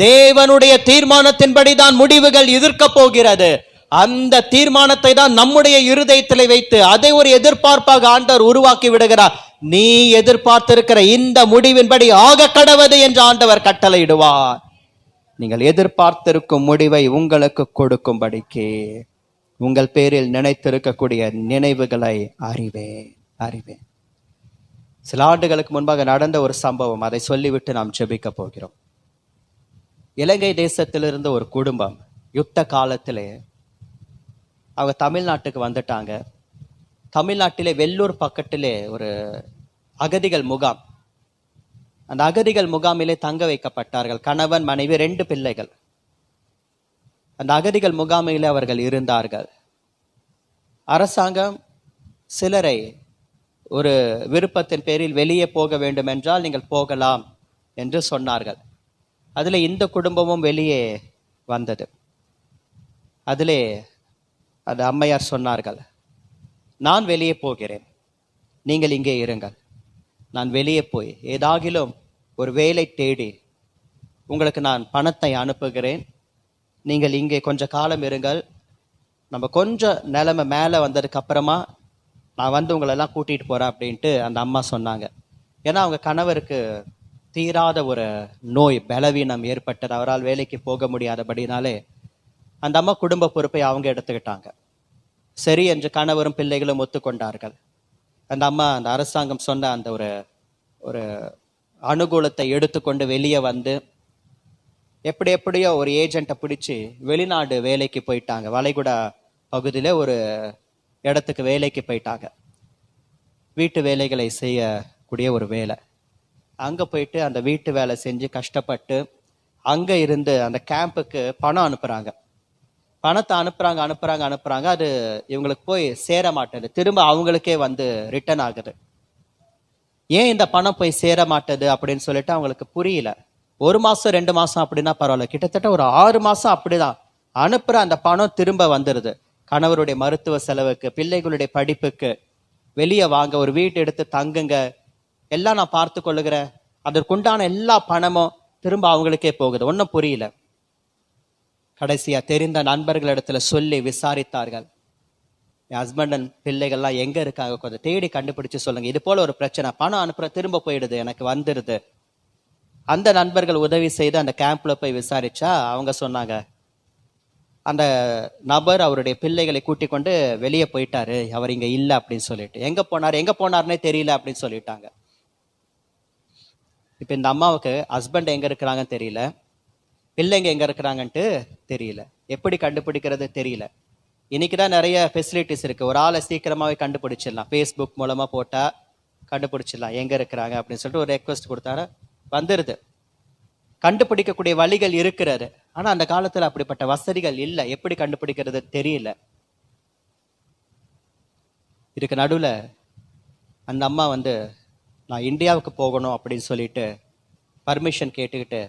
தேவனுடைய தீர்மானத்தின்படி தான் முடிவுகள் எதிர்க்க போகிறது. அந்த தீர்மானத்தை தான் நம்முடைய இருதயத்திலே வைத்து அதை ஒரு எதிர்பார்ப்பாக ஆண்டவர் உருவாக்கி விடுகிறார். நீ எதிர்பார்த்திருக்கிற இந்த முடிவின்படி ஆக கடவது என்று ஆண்டவர் கட்டளையிடுவார். நீங்கள் எதிர்பார்த்திருக்கும் முடிவை உங்களுக்கு கொடுக்கும்படிக்கு உங்கள் பேரில் நினைத்திருக்கக்கூடிய நினைவுகளை அறிவேன். சில ஆண்டுகளுக்கு முன்பாக நடந்த ஒரு சம்பவம், அதை சொல்லிவிட்டு நாம் ஜெபிக்க போகிறோம். இலங்கை தேசத்திலிருந்து ஒரு குடும்பம் யுத்த காலத்திலே அவங்க தமிழ்நாட்டுக்கு வந்துட்டாங்க. தமிழ்நாட்டிலே வெள்ளூர் பக்கத்திலே ஒரு அகதிகள் முகாம், அந்த அகதிகள் முகாமிலே தங்க வைக்கப்பட்டார்கள். கணவன் மனைவி 2 பிள்ளைகள் அந்த அகதிகள் முகாமிலே அவர்கள் இருந்தார்கள். அரசாங்கம் சிலரை ஒரு விருப்பத்தின் பேரில் வெளியே போக வேண்டும் என்றால் நீங்கள் போகலாம் என்று சொன்னார்கள். அதில் இந்த குடும்பமும் வெளியே வந்தது. அதிலே அந்த அம்மையார் சொன்னார்கள், நான் வெளியே போகிறேன், நீங்கள் இங்கே இருங்கள். நான் வெளியே போய் ஏதாகிலும் ஒரு வேலை தேடி உங்களுக்கு நான் பணத்தை அனுப்புகிறேன், நீங்கள் இங்கே கொஞ்ச காலம் இருங்கள். நம்ம கொஞ்சம் நிலைமை மேலே வந்ததுக்கு அப்புறமா நான் வந்து உங்களெல்லாம் கூட்டிகிட்டு போகிறேன் அப்படின்ட்டு அந்த அம்மா சொன்னாங்க. ஏன்னா அவங்க கணவருக்கு தீராத ஒரு நோய், பலவீனம் ஏற்பட்டது. அவரால் வேலைக்கு போக முடியாதபடினாலே அந்த அம்மா குடும்ப பொறுப்பை அவங்க எடுத்துக்கிட்டாங்க. சரி என்று கணவரும் பிள்ளைகளும் ஒத்துக்கொண்டார்கள். அந்த அம்மா அந்த அரசாங்கம் சொன்ன அந்த ஒரு அனுகூலத்தை எடுத்துக்கொண்டு வெளியே வந்து எப்படியோ ஒரு ஏஜென்ட்டை பிடிச்சி வெளிநாடு வேலைக்கு போயிட்டாங்க. வளைகுடா பகுதியில் ஒரு இடத்துக்கு வேலைக்கு போயிட்டாங்க. வீட்டு வேலைகளை செய்யக்கூடிய ஒரு வேலை. அங்கே போயிட்டு அந்த வீட்டு வேலை செஞ்சு கஷ்டப்பட்டு அங்கே இருந்து அந்த கேம்புக்கு பணம் அனுப்புகிறாங்க. பணத்தை அனுப்புகிறாங்க. அது இவங்களுக்கு போய் சேர மாட்டேது. திரும்ப அவங்களுக்கே வந்து ரிட்டர்ன் ஆகுது. ஏன் இந்த பணம் போய் சேர மாட்டேது அப்படின்னு சொல்லிட்டு அவங்களுக்கு புரியல. 1 மாதம் 2 மாதம் அப்படின்னா பரவாயில்ல, கிட்டத்தட்ட ஒரு 6 மாதம் அப்படிதான் அனுப்புகிற அந்த பணம் திரும்ப வந்துடுது. கணவருடைய மருத்துவ செலவுக்கு, பிள்ளைகளுடைய படிப்புக்கு, வெளியே வாங்க, ஒரு வீட்டு எடுத்து தங்குங்க, எல்லாம் நான் பார்த்து கொள்ளுகிறேன், அதற்குண்டான எல்லா பணமும் திரும்ப அவங்களுக்கே போகுது. ஒன்றும் புரியல. கடைசியா தெரிந்த நண்பர்களிடத்துல சொல்லி விசாரித்தார்கள். என் ஹஸ்பண்ட் அண்ட் பிள்ளைகள்லாம் எங்க இருக்காங்க, கொஞ்சம் தேடி கண்டுபிடிச்சு சொல்லுங்க, இது போல ஒரு பிரச்சனை, பணம் அனுப்புற திரும்ப போயிடுது, எனக்கு வந்துடுது. அந்த நண்பர்கள் உதவி செய்து அந்த கேம்ப்ல போய் விசாரிச்சா அவங்க சொன்னாங்க, அந்த நபர் அவருடைய பிள்ளைகளை கூட்டிக் கொண்டு வெளியே போயிட்டாரு, அவர் இங்க இல்லை அப்படின்னு சொல்லிட்டு. எங்க போனார்னே தெரியல அப்படின்னு சொல்லிட்டாங்க. இப்ப இந்த அம்மாவுக்கு ஹஸ்பண்ட் எங்க இருக்கிறாங்கன்னு தெரியல, பிள்ளைங்க எங்க இருக்கிறாங்கன்ட்டு தெரியல, எப்படி கண்டுபிடிக்கிறது தெரியல. இன்னைக்குதான் நிறைய ஃபெசிலிட்டிஸ் இருக்கு, ஒரு ஆளை சீக்கிரமாவே கண்டுபிடிச்சிடலாம். ஃபேஸ்புக் மூலமா போட்டா கண்டுபிடிச்சிடலாம் எங்க இருக்கிறாங்க அப்படின்னு சொல்லிட்டு ஒரு ரெக்வஸ்ட் கொடுத்தாரு, வந்துருது. கண்டுபிடிக்கக்கூடிய வழிகள் இருக்கிறது. ஆனா அந்த காலத்துல அப்படிப்பட்ட வசதிகள் இல்லை, எப்படி கண்டுபிடிக்கிறது தெரியல. இதுக்கு நடுவுல அந்த அம்மா வந்து நான் இந்தியாவுக்கு போகணும் அப்படின்னு சொல்லிட்டு பர்மிஷன் கேட்டுக்கிட்டு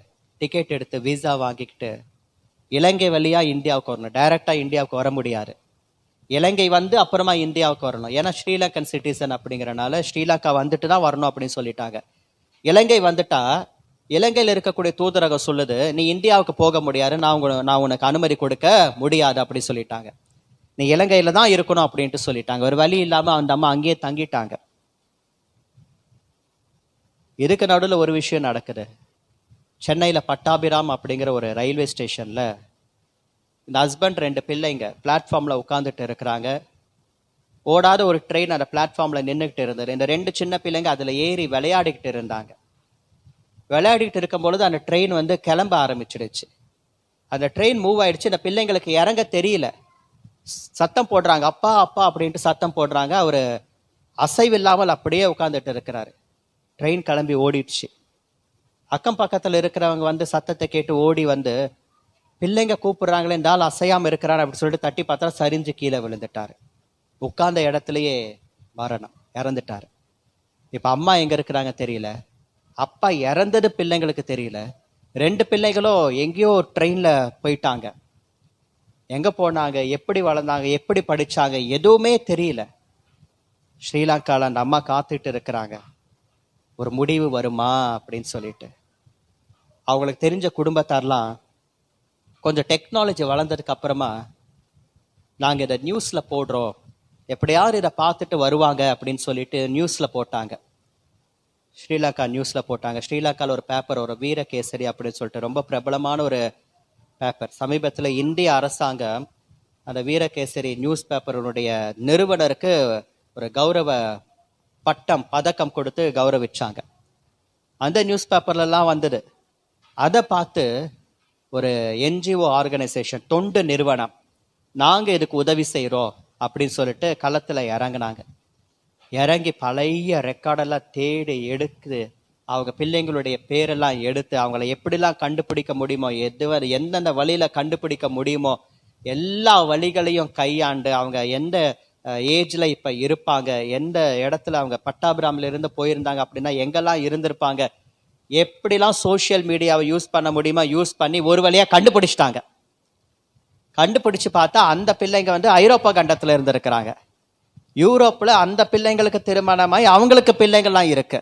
டிக்கெட் எடுத்து விசா வாங்கிக்கிட்டு இலங்கை வழியா இந்தியாவுக்கு வரணும். டைரக்டா இந்தியாவுக்கு வர முடியாது, இலங்கை வந்து அப்புறமா இந்தியாவுக்கு வரணும். ஏன்னா ஸ்ரீலங்கன் சிட்டிசன் அப்படிங்கிறனால ஸ்ரீலங்கா வந்துட்டு தான் வரணும் அப்படின்னு சொல்லிட்டாங்க. இலங்கை வந்துட்டா இலங்கையில் இருக்கக்கூடிய தூதரகம் சொல்லுது, நீ இந்தியாவுக்கு போக முடியாது, நான் உனக்கு அனுமதி கொடுக்க முடியாது அப்படி சொல்லிட்டாங்க. நீ இலங்கையில தான் இருக்கணும் அப்படின்ட்டு சொல்லிட்டாங்க. ஒரு வழி இல்லாம அந்த அம்மா அங்கேயே தங்கிட்டாங்க. இதுக்கு நடுவில் ஒரு விஷயம் நடக்குது. சென்னையில பட்டாபிராம் அப்படிங்கிற ஒரு ரயில்வே ஸ்டேஷன்ல இந்த ஹஸ்பண்ட் 2 பிள்ளைங்க பிளாட்ஃபார்ம்ல உட்காந்துட்டு இருக்கிறாங்க. ஓடாத ஒரு ட்ரெயின் அந்த பிளாட்ஃபார்ம்ல நின்றுகிட்டு இருந்தது. இந்த 2 சின்ன பிள்ளைங்க அதுல ஏறி விளையாடிக்கிட்டு இருந்தாங்க. விளையாடிட்டு இருக்கும் பொழுது அந்த ட்ரெயின் வந்து கிளம்ப ஆரம்பிச்சிடுச்சு. அந்த ட்ரெயின் மூவ் ஆயிடுச்சு. இந்த பிள்ளைங்களுக்கு இறங்க தெரியல, சத்தம் போடுறாங்க, அப்பா அப்பா அப்படின்ட்டு சத்தம் போடுறாங்க. அவரு அசைவில்லாமல் அப்படியே உட்காந்துட்டு இருக்கிறாரு. ட்ரெயின் கிளம்பி ஓடிடுச்சு. அக்கம் பக்கத்துல இருக்கிறவங்க வந்து சத்தத்தை கேட்டு ஓடி வந்து, பிள்ளைங்க கூப்பிடுறாங்களே, இந்த ஆள் அசையாம இருக்கிறாரு அப்படின்னு சொல்லிட்டு தட்டி பார்த்தா சரிஞ்சு கீழே விழுந்துட்டாரு. உட்கார்ந்த இடத்துலயே மரணம், இறந்துட்டாரு. இப்ப அம்மா எங்க இருக்கிறாங்க தெரியல, அப்பா இறந்தது பிள்ளைங்களுக்கு தெரியல. 2 பிள்ளைகளும் எங்கேயோ ட்ரெயின்ல போயிட்டாங்க. எங்க போனாங்க, எப்படி வளர்ந்தாங்க, எப்படி படிச்சாங்க, எதுவுமே தெரியல. ஸ்ரீலங்கால அந்த அம்மா காத்துட்டு இருக்கிறாங்க, ஒரு முடிவு வருமா அப்படின்னு சொல்லிட்டு. அவங்களுக்கு தெரிஞ்ச குடும்பத்தாரெல்லாம் கொஞ்சம் டெக்னாலஜி வளர்ந்ததுக்கு அப்புறமா நாங்கள் இதை நியூஸ்ல போடுறோம், எப்படியாவது இதை பார்த்துட்டு வருவாங்க அப்படின்னு சொல்லிட்டு நியூஸ்ல போட்டாங்க. ஸ்ரீலங்கா நியூஸ்ல போட்டாங்க. ஸ்ரீலங்காவில் ஒரு பேப்பர், ஒரு வீரகேசரி அப்படின்னு சொல்லிட்டு ரொம்ப பிரபலமான ஒரு பேப்பர். சமீபத்தில் இந்திய அரசாங்கம் அந்த வீரகேசரி நியூஸ் பேப்பருடைய நிறுவனருக்கு ஒரு கௌரவ பதக்கம் கொடுத்து கௌரவிச்சாங்க. அந்த நியூஸ் பேப்பர்லாம் வந்தது. அதை பார்த்து ஒரு என்ஜிஓ ஆர்கனைசேஷன், தொண்டு நிறுவனம், நாங்கள் இதுக்கு உதவி செய்கிறோம் அப்படின்னு சொல்லிட்டு களத்தில் இறங்கினாங்க. இறங்கி பழைய ரெக்கார்டெல்லாம் தேடி எடுத்து அவங்க பிள்ளைங்களுடைய பேரெல்லாம் எடுத்து அவங்கள எப்படிலாம் கண்டுபிடிக்க முடியுமோ, எந்தெந்த வழியில் கண்டுபிடிக்க முடியுமோ எல்லா வழிகளையும் கையாண்டு அவங்க எந்த ஏஜில் இப்போ இருப்பாங்க, எந்த இடத்துல அவங்க பட்டாபிராமில் இருந்து போயிருந்தாங்க அப்படின்னா எங்கெல்லாம் இருந்திருப்பாங்க, எப்படிலாம் சோஷியல் மீடியாவை யூஸ் பண்ண முடியுமா யூஸ் பண்ணி ஒரு வழியாக கண்டுபிடிச்சிட்டாங்க. கண்டுபிடிச்சு பார்த்தா அந்த பிள்ளைங்க ஐரோப்பா கண்டத்தில் இருந்திருக்கிறாங்க. யூரோப்பில் அந்த பிள்ளைங்களுக்கு திருமணமாய் அவங்களுக்கு பிள்ளைங்கள்லாம் இருக்கு.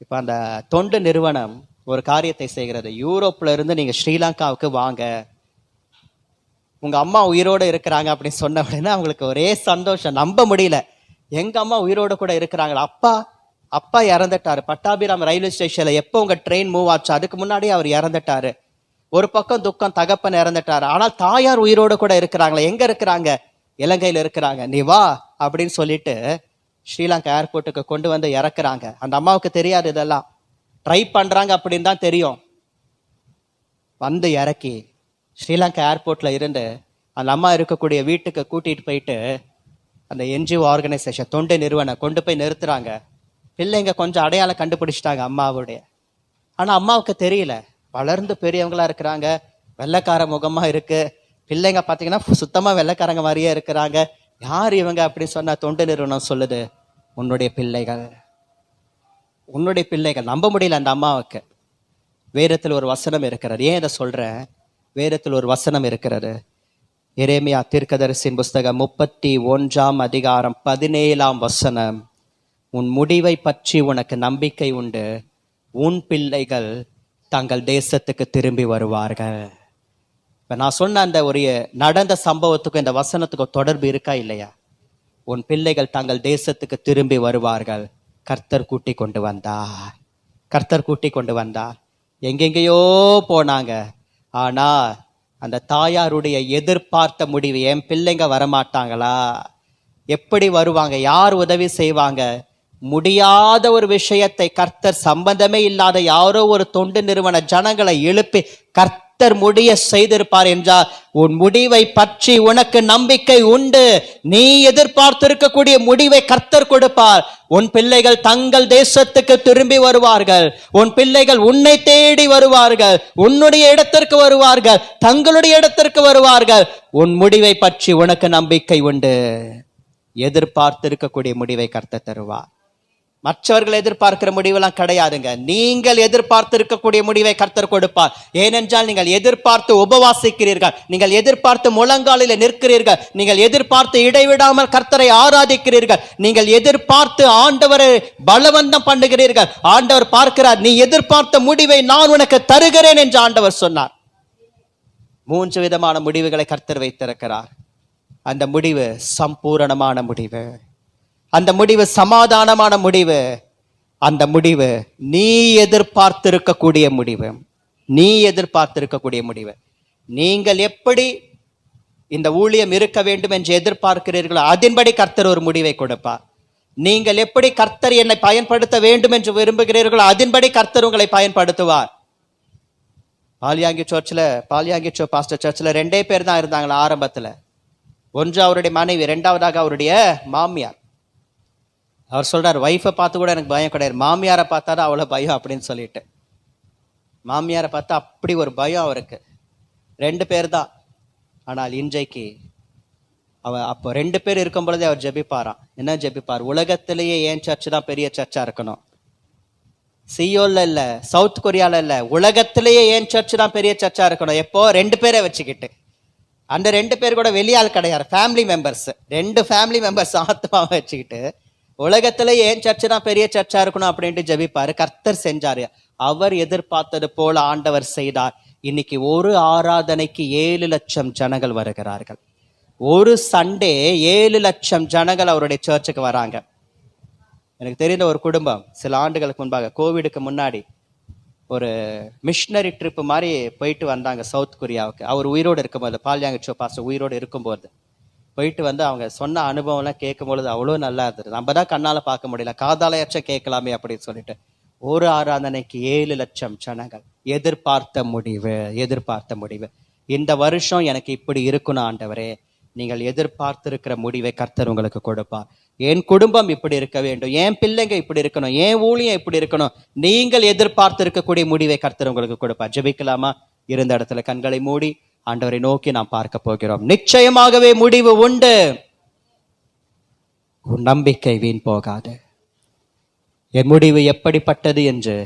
இப்போ அந்த தொண்டு நிறுவனம் ஒரு காரியத்தை செய்கிறது. யூரோப்ல இருந்து நீங்கள் ஸ்ரீலங்காவுக்கு வாங்க, உங்கள் அம்மா உயிரோடு இருக்கிறாங்க அப்படின்னு சொன்ன உடனே அவங்களுக்கு ஒரே சந்தோஷம், நம்ப முடியல. எங்கள் அம்மா உயிரோடு கூட இருக்கிறாங்களா? அப்பா இறந்துட்டாரு. பட்டாபிராம் ரயில்வே ஸ்டேஷனில் எப்போ உங்கள் ட்ரெயின் மூவ் ஆச்சு அதுக்கு முன்னாடியே அவர் இறந்துட்டாரு. ஒரு பக்கம் துக்கம், தகப்பன் இறந்துட்டாரு. ஆனால் தாயார் உயிரோடு கூட இருக்கிறாங்களா? எங்கே இருக்கிறாங்க? இலங்கையில் இருக்கிறாங்க. நீ வா அப்படின்னு சொல்லிட்டு ஸ்ரீலங்கா ஏர்போர்ட்டுக்கு கொண்டு வந்து இறக்குறாங்க. அந்த அம்மாவுக்கு தெரியாது, இதெல்லாம் ட்ரை பண்ணுறாங்க அப்படின்னு தான் தெரியும். வந்து இறக்கி ஸ்ரீலங்கா ஏர்போர்ட்டில் இருந்து அந்த அம்மா இருக்கக்கூடிய வீட்டுக்கு கூட்டிகிட்டு போயிட்டு அந்த என்ஜிஓ ஆர்கனைசேஷன் தொண்டு நிறுவனம் கொண்டு போய் நிறுத்துறாங்க. பிள்ளைங்க கொஞ்சம் அடையாளம் கண்டுபிடிச்சிட்டாங்க அம்மாவுடைய. ஆனால் அம்மாவுக்கு தெரியல. வளர்ந்து பெரியவங்களா இருக்கிறாங்க, வெள்ளைக்கார முகமாக இருக்கு. பிள்ளைங்க பார்த்தீங்கன்னா சுத்தமாக வெள்ளைக்காரங்க மாதிரியே இருக்கிறாங்க. யார் இவங்க அப்படின்னு சொன்ன தொண்டு நிறுவனம் சொல்லுது, உன்னுடைய பிள்ளைகள். நம்ப முடியல அந்த அம்மாவுக்கு. வேதத்தில் ஒரு வசனம் இருக்கிறது. ஏன் இதை சொல்றேன்? வேதத்தில் ஒரு வசனம் இருக்கிறது. எரேமியா தீர்க்கதரிசியின் புஸ்தகம் 31 அதிகாரம் 17 வசனம். உன் முடிவை பற்றி உனக்கு நம்பிக்கை உண்டு, உன் பிள்ளைகள் தங்கள் தேசத்துக்கு திரும்பி வருவார்கள். இப்ப நான் சொன்ன அந்த ஒரு நடந்த சம்பவத்துக்கும் இந்த வசனத்துக்கும் தொடர்பு இருக்கா இல்லையா? உன் பிள்ளைகள் தங்கள் தேசத்துக்கு திரும்பி வருவார்கள். கர்த்தர் கூட்டி கொண்டு வந்தார். எங்கெங்கேயோ போனாங்க. ஆனா அந்த தாயாருடைய எதிர்பார்த்த முடிவு, என் பிள்ளைங்க வரமாட்டாங்களா? எப்படி வருவாங்க? யார் உதவி செய்வாங்க? முடியாத ஒரு விஷயத்தை கர்த்தர் சம்பந்தமே இல்லாத யாரோ ஒரு தொண்டு நிறுவன ஜனங்களை எழுப்பி கர்த்தர் முடிய செய்திருப்பார் என்றால் உன் முடிவை பற்றி உனக்கு நம்பிக்கை உண்டு. நீ எதிர்பார்த்திருக்கக்கூடிய முடிவை கர்த்தர் கொடுப்பார். உன் பிள்ளைகள் தங்கள் தேசத்துக்கு திரும்பி வருவார்கள். உன் பிள்ளைகள் உன்னை தேடி வருவார்கள். உன்னுடைய இடத்திற்கு வருவார்கள். தங்களுடைய இடத்திற்கு வருவார்கள். உன் முடிவை பற்றி உனக்கு நம்பிக்கை உண்டு. எதிர்பார்த்திருக்கக்கூடிய முடிவை கர்த்தர் தருவார். மற்றவர்கள் எதிர்பார்க்கிற முடிவெல்லாம் கிடையாதுங்க. நீங்கள் எதிர்பார்த்து இருக்கக்கூடிய முடிவை கர்த்தர் கொடுப்பார். ஏனென்றால் நீங்கள் எதிர்பார்த்து உபவாசிக்கிறீர்கள், நீங்கள் எதிர்பார்த்து முழங்காலில் நிற்கிறீர்கள், நீங்கள் எதிர்பார்த்து இடைவிடாமல் கர்த்தரை ஆராதிக்கிறீர்கள், நீங்கள் எதிர்பார்த்து ஆண்டவரை பலவந்தம் பண்ணுகிறீர்கள். ஆண்டவர் பார்க்கிறார், நீ எதிர்பார்த்த முடிவை நான் உனக்கு தருகிறேன் என்று ஆண்டவர் சொன்னார். 3 விதமான முடிவுகளை கர்த்தர் வைத்திருக்கிறார். அந்த முடிவு சம்பூரணமான முடிவு, அந்த முடிவு சமாதானமான முடிவு, அந்த முடிவு நீ எதிர்பார்த்திருக்கக்கூடிய முடிவு. நீங்கள் எப்படி இந்த ஊழியம் இருக்க வேண்டும் என்று எதிர்பார்க்கிறீர்களோ அதன்படி கர்த்தர் ஒரு முடிவை கொடுப்பார். நீங்கள் எப்படி கர்த்தர் என்னை பயன்படுத்த வேண்டும் என்று விரும்புகிறீர்களோ அதன்படி கர்த்தர் உங்களை பயன்படுத்துவார். பாலியாங்கி பாஸ்டர் சர்ச்சில் 2 பேர் தான் இருந்தாங்களா ஆரம்பத்தில். ஒன்று அவருடைய மனைவி, 2வதாக அவருடைய மாமியார். அவர் சொல்றார், ஒய்ஃபை பார்த்து கூட எனக்கு பயம் கிடையாது, மாமியாரை பார்த்தா தான் அவ்வளோ பயம் அப்படின்னு சொல்லிட்டு. மாமியாரை பார்த்தா அப்படி ஒரு பயம் அவருக்கு. 2 பேர் தான். ஆனால் இன்றைக்கு அப்போ 2 பேர் இருக்கும் பொழுதே அவர் ஜெபிப்பாராம். என்ன ஜெபிப்பார்? உலகத்திலேயே ஏன் சர்ச்சு தான் பெரிய சர்ச்சா இருக்கணும், சியோல்ல இல்ல, சவுத் கொரியால இல்ல, உலகத்திலேயே ஏன் சர்ச்சு தான் பெரிய சர்ச்சா இருக்கணும். எப்போ 2 பேரை வச்சுக்கிட்டு, அந்த 2 பேர் கூட வெளியால் கிடையாது, ஃபேமிலி மெம்பர்ஸ், 2 ஃபேமிலி மெம்பர்ஸ் ஆத்மாவை வச்சுக்கிட்டு உலகத்துல ஏன் சர்ச்சு தான் பெரிய சர்ச்சா இருக்கணும் அப்படின்ட்டு ஜெபிப்பாரு. கர்த்தர் செஞ்சாரு. அவர் எதிர்பார்த்தது போல ஆண்டவர் செய்தார். இன்னைக்கு ஒரு ஆராதனைக்கு 7 லட்சம் ஜனங்கள் வருகிறார்கள். ஒரு சண்டே 7 லட்சம் ஜனங்கள் அவருடைய சர்ச்சுக்கு வராங்க. எனக்கு தெரிந்த ஒரு குடும்பம் சில ஆண்டுகளுக்கு முன்பாக, கோவிடுக்கு முன்னாடி, ஒரு மிஷினரி ட்ரிப் மாதிரி போயிட்டு வந்தாங்க சவுத் கொரியாவுக்கு. அவர் உயிரோடு இருக்கும்போது, பால்யாங்கச்சோ பாஸ்டர் உயிரோடு இருக்கும்போது போயிட்டு வந்து அவங்க சொன்ன அனுபவம்லாம் கேட்கும்பொழுது அவ்வளோ நல்லா இருந்தது. நம்ம தான் கண்ணால் பார்க்க முடியல, காதாலையாச்சும் கேட்கலாமே அப்படின்னு சொல்லிட்டு. ஒரு ஆராதனைக்கு 7 லட்சம் ஜனங்கள். எதிர்பார்த்த முடிவு. இந்த வருஷம் எனக்கு இப்படி இருக்கணும் ஆண்டவரே, நீங்கள் எதிர்பார்த்திருக்கிற முடிவை கர்த்தர் உங்களுக்கு கொடுப்பார். என் குடும்பம் இப்படி இருக்க வேண்டும், என் பிள்ளைங்க இப்படி இருக்கணும், என் ஊழியம் இப்படி இருக்கணும், நீங்கள் எதிர்பார்த்து இருக்கக்கூடிய முடிவை கர்த்தர் உங்களுக்கு கொடுப்பார். ஜெபிக்கலாமா? இருந்த இடத்துல கண்களை மூடி ஆண்டவரை நோக்கி நாம் பார்க்க போகிறோம். நிச்சயமாகவே முடிவு உண்டு. உன் நம்பிக்கை வீண் போகாது. என் முடிவு எப்படிப்பட்டது என்று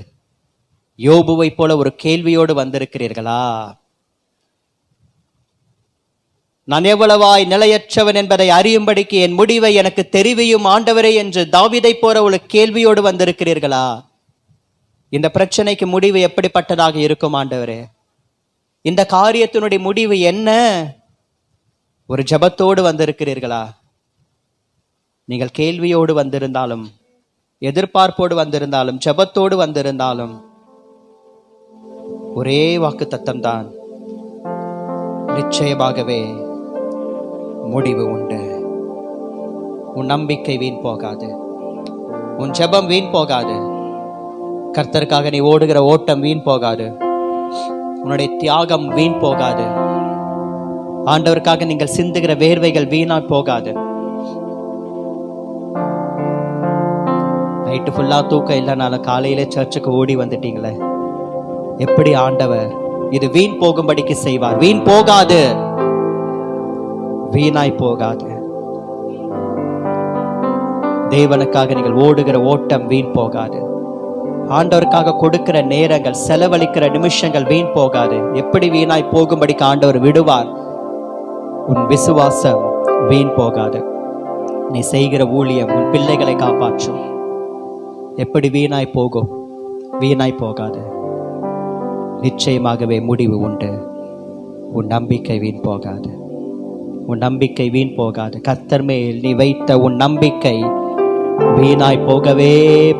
யோபுவை போல ஒரு கேள்வியோடு வந்திருக்கிறீர்களா? நான் எவ்வளவாய் நிலையற்றவன் என்பதை அறியும்படிக்கு என் முடிவை எனக்கு தெரிவியும் ஆண்டவரே என்று தாவீதை போல ஒரு கேள்வியோடு வந்திருக்கிறீர்களா? இந்த பிரச்சனைக்கு முடிவு எப்படிப்பட்டதாக இருக்கும் ஆண்டவரே? இந்த காரியத்தினுடைய முடிவு என்ன? ஒரு ஜெபத்தோடு வந்திருக்கிறீர்களா? நீங்கள் கேள்வியோடு வந்திருந்தாலும், எதிர்பார்ப்போடு வந்திருந்தாலும், ஜெபத்தோடு வந்திருந்தாலும் ஒரே வாக்குத்தத்தம் தான், நிச்சயமாகவே முடிவு உண்டு. உன் நம்பிக்கை வீண் போகாது, உன் ஜெபம் வீண் போகாது, கர்த்தருக்காக நீ ஓடுகிற ஓட்டம் வீண் போகாது, உன்னுடைய தியாகம் வீண் போகாது, ஆண்டவருக்காக நீங்கள் சிந்துகிற வேர்வைகள் வீணா போகாது. நைட்டு ஃபுல்லா தூக்கம் இல்லைனாலும் காலையில சர்ச்சுக்கு ஓடி வந்துட்டீங்களே, எப்படி ஆண்டவர் இது வீண் போகும்படிக்கு செய்வார்? வீண் போகாது, வீணாய் போகாது. தேவனுக்காக நீங்கள் ஓடுகிற ஓட்டம் வீண் போகாது. ஆண்டவருக்காக கொடுக்கிற நேரங்கள், செலவழிக்கிற நிமிஷங்கள் வீண் போகாது. எப்படி வீணாய் போகும்படிக்கு ஆண்டவர் விடுவார்? உன் விசுவாசம் வீண் போகாது. நீ செய்கிற ஊழியம் உன் பிள்ளைகளை காப்பாற்றும். எப்படி வீணாய் போகும்? வீணாய் போகாது. நிச்சயமாகவே முடிவு உண்டு. உன் நம்பிக்கை வீண் போகாது. உன் நம்பிக்கை வீண் போகாது. கர்த்தர் மேல் நீ வைத்த உன் நம்பிக்கை வீணாய் போகவே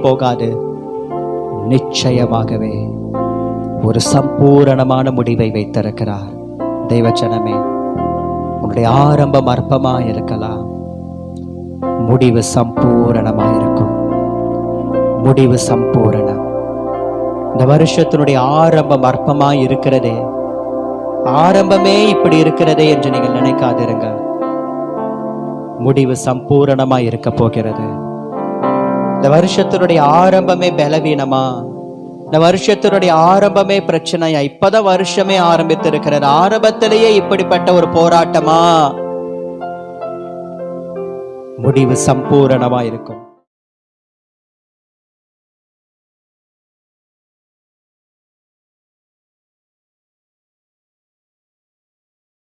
போகாது. நிச்சயமாகவே ஒரு சம்பூரணமான முடிவை வைத்திருக்கிறார். தெய்வஜனமே, உன்னுடைய ஆரம்பம் அற்பமாய் இருக்கலாம், முடிவு சம்பூரணமாயிருக்கும். முடிவு சம்பூரணம். இந்த வருஷத்தினுடைய ஆரம்பம் அற்பமாய் இருக்கிறதே, ஆரம்பமே இப்படி இருக்கிறதே என்று நீங்கள் நினைக்காதிருங்க. முடிவு சம்பூரணமாய் இருக்க போகிறது. இந்த வருஷத்தினுடைய ஆரம்பமே பலவீனமா, இந்த வருஷத்தினுடைய ஆரம்பமே பிரச்சனையா, இப்பதான் வருஷமே ஆரம்பித்து இருக்கிறது, ஆரம்பத்திலேயே இப்படிப்பட்ட ஒரு போராட்டமா? முடிவு சம்பூரணமா இருக்கும்.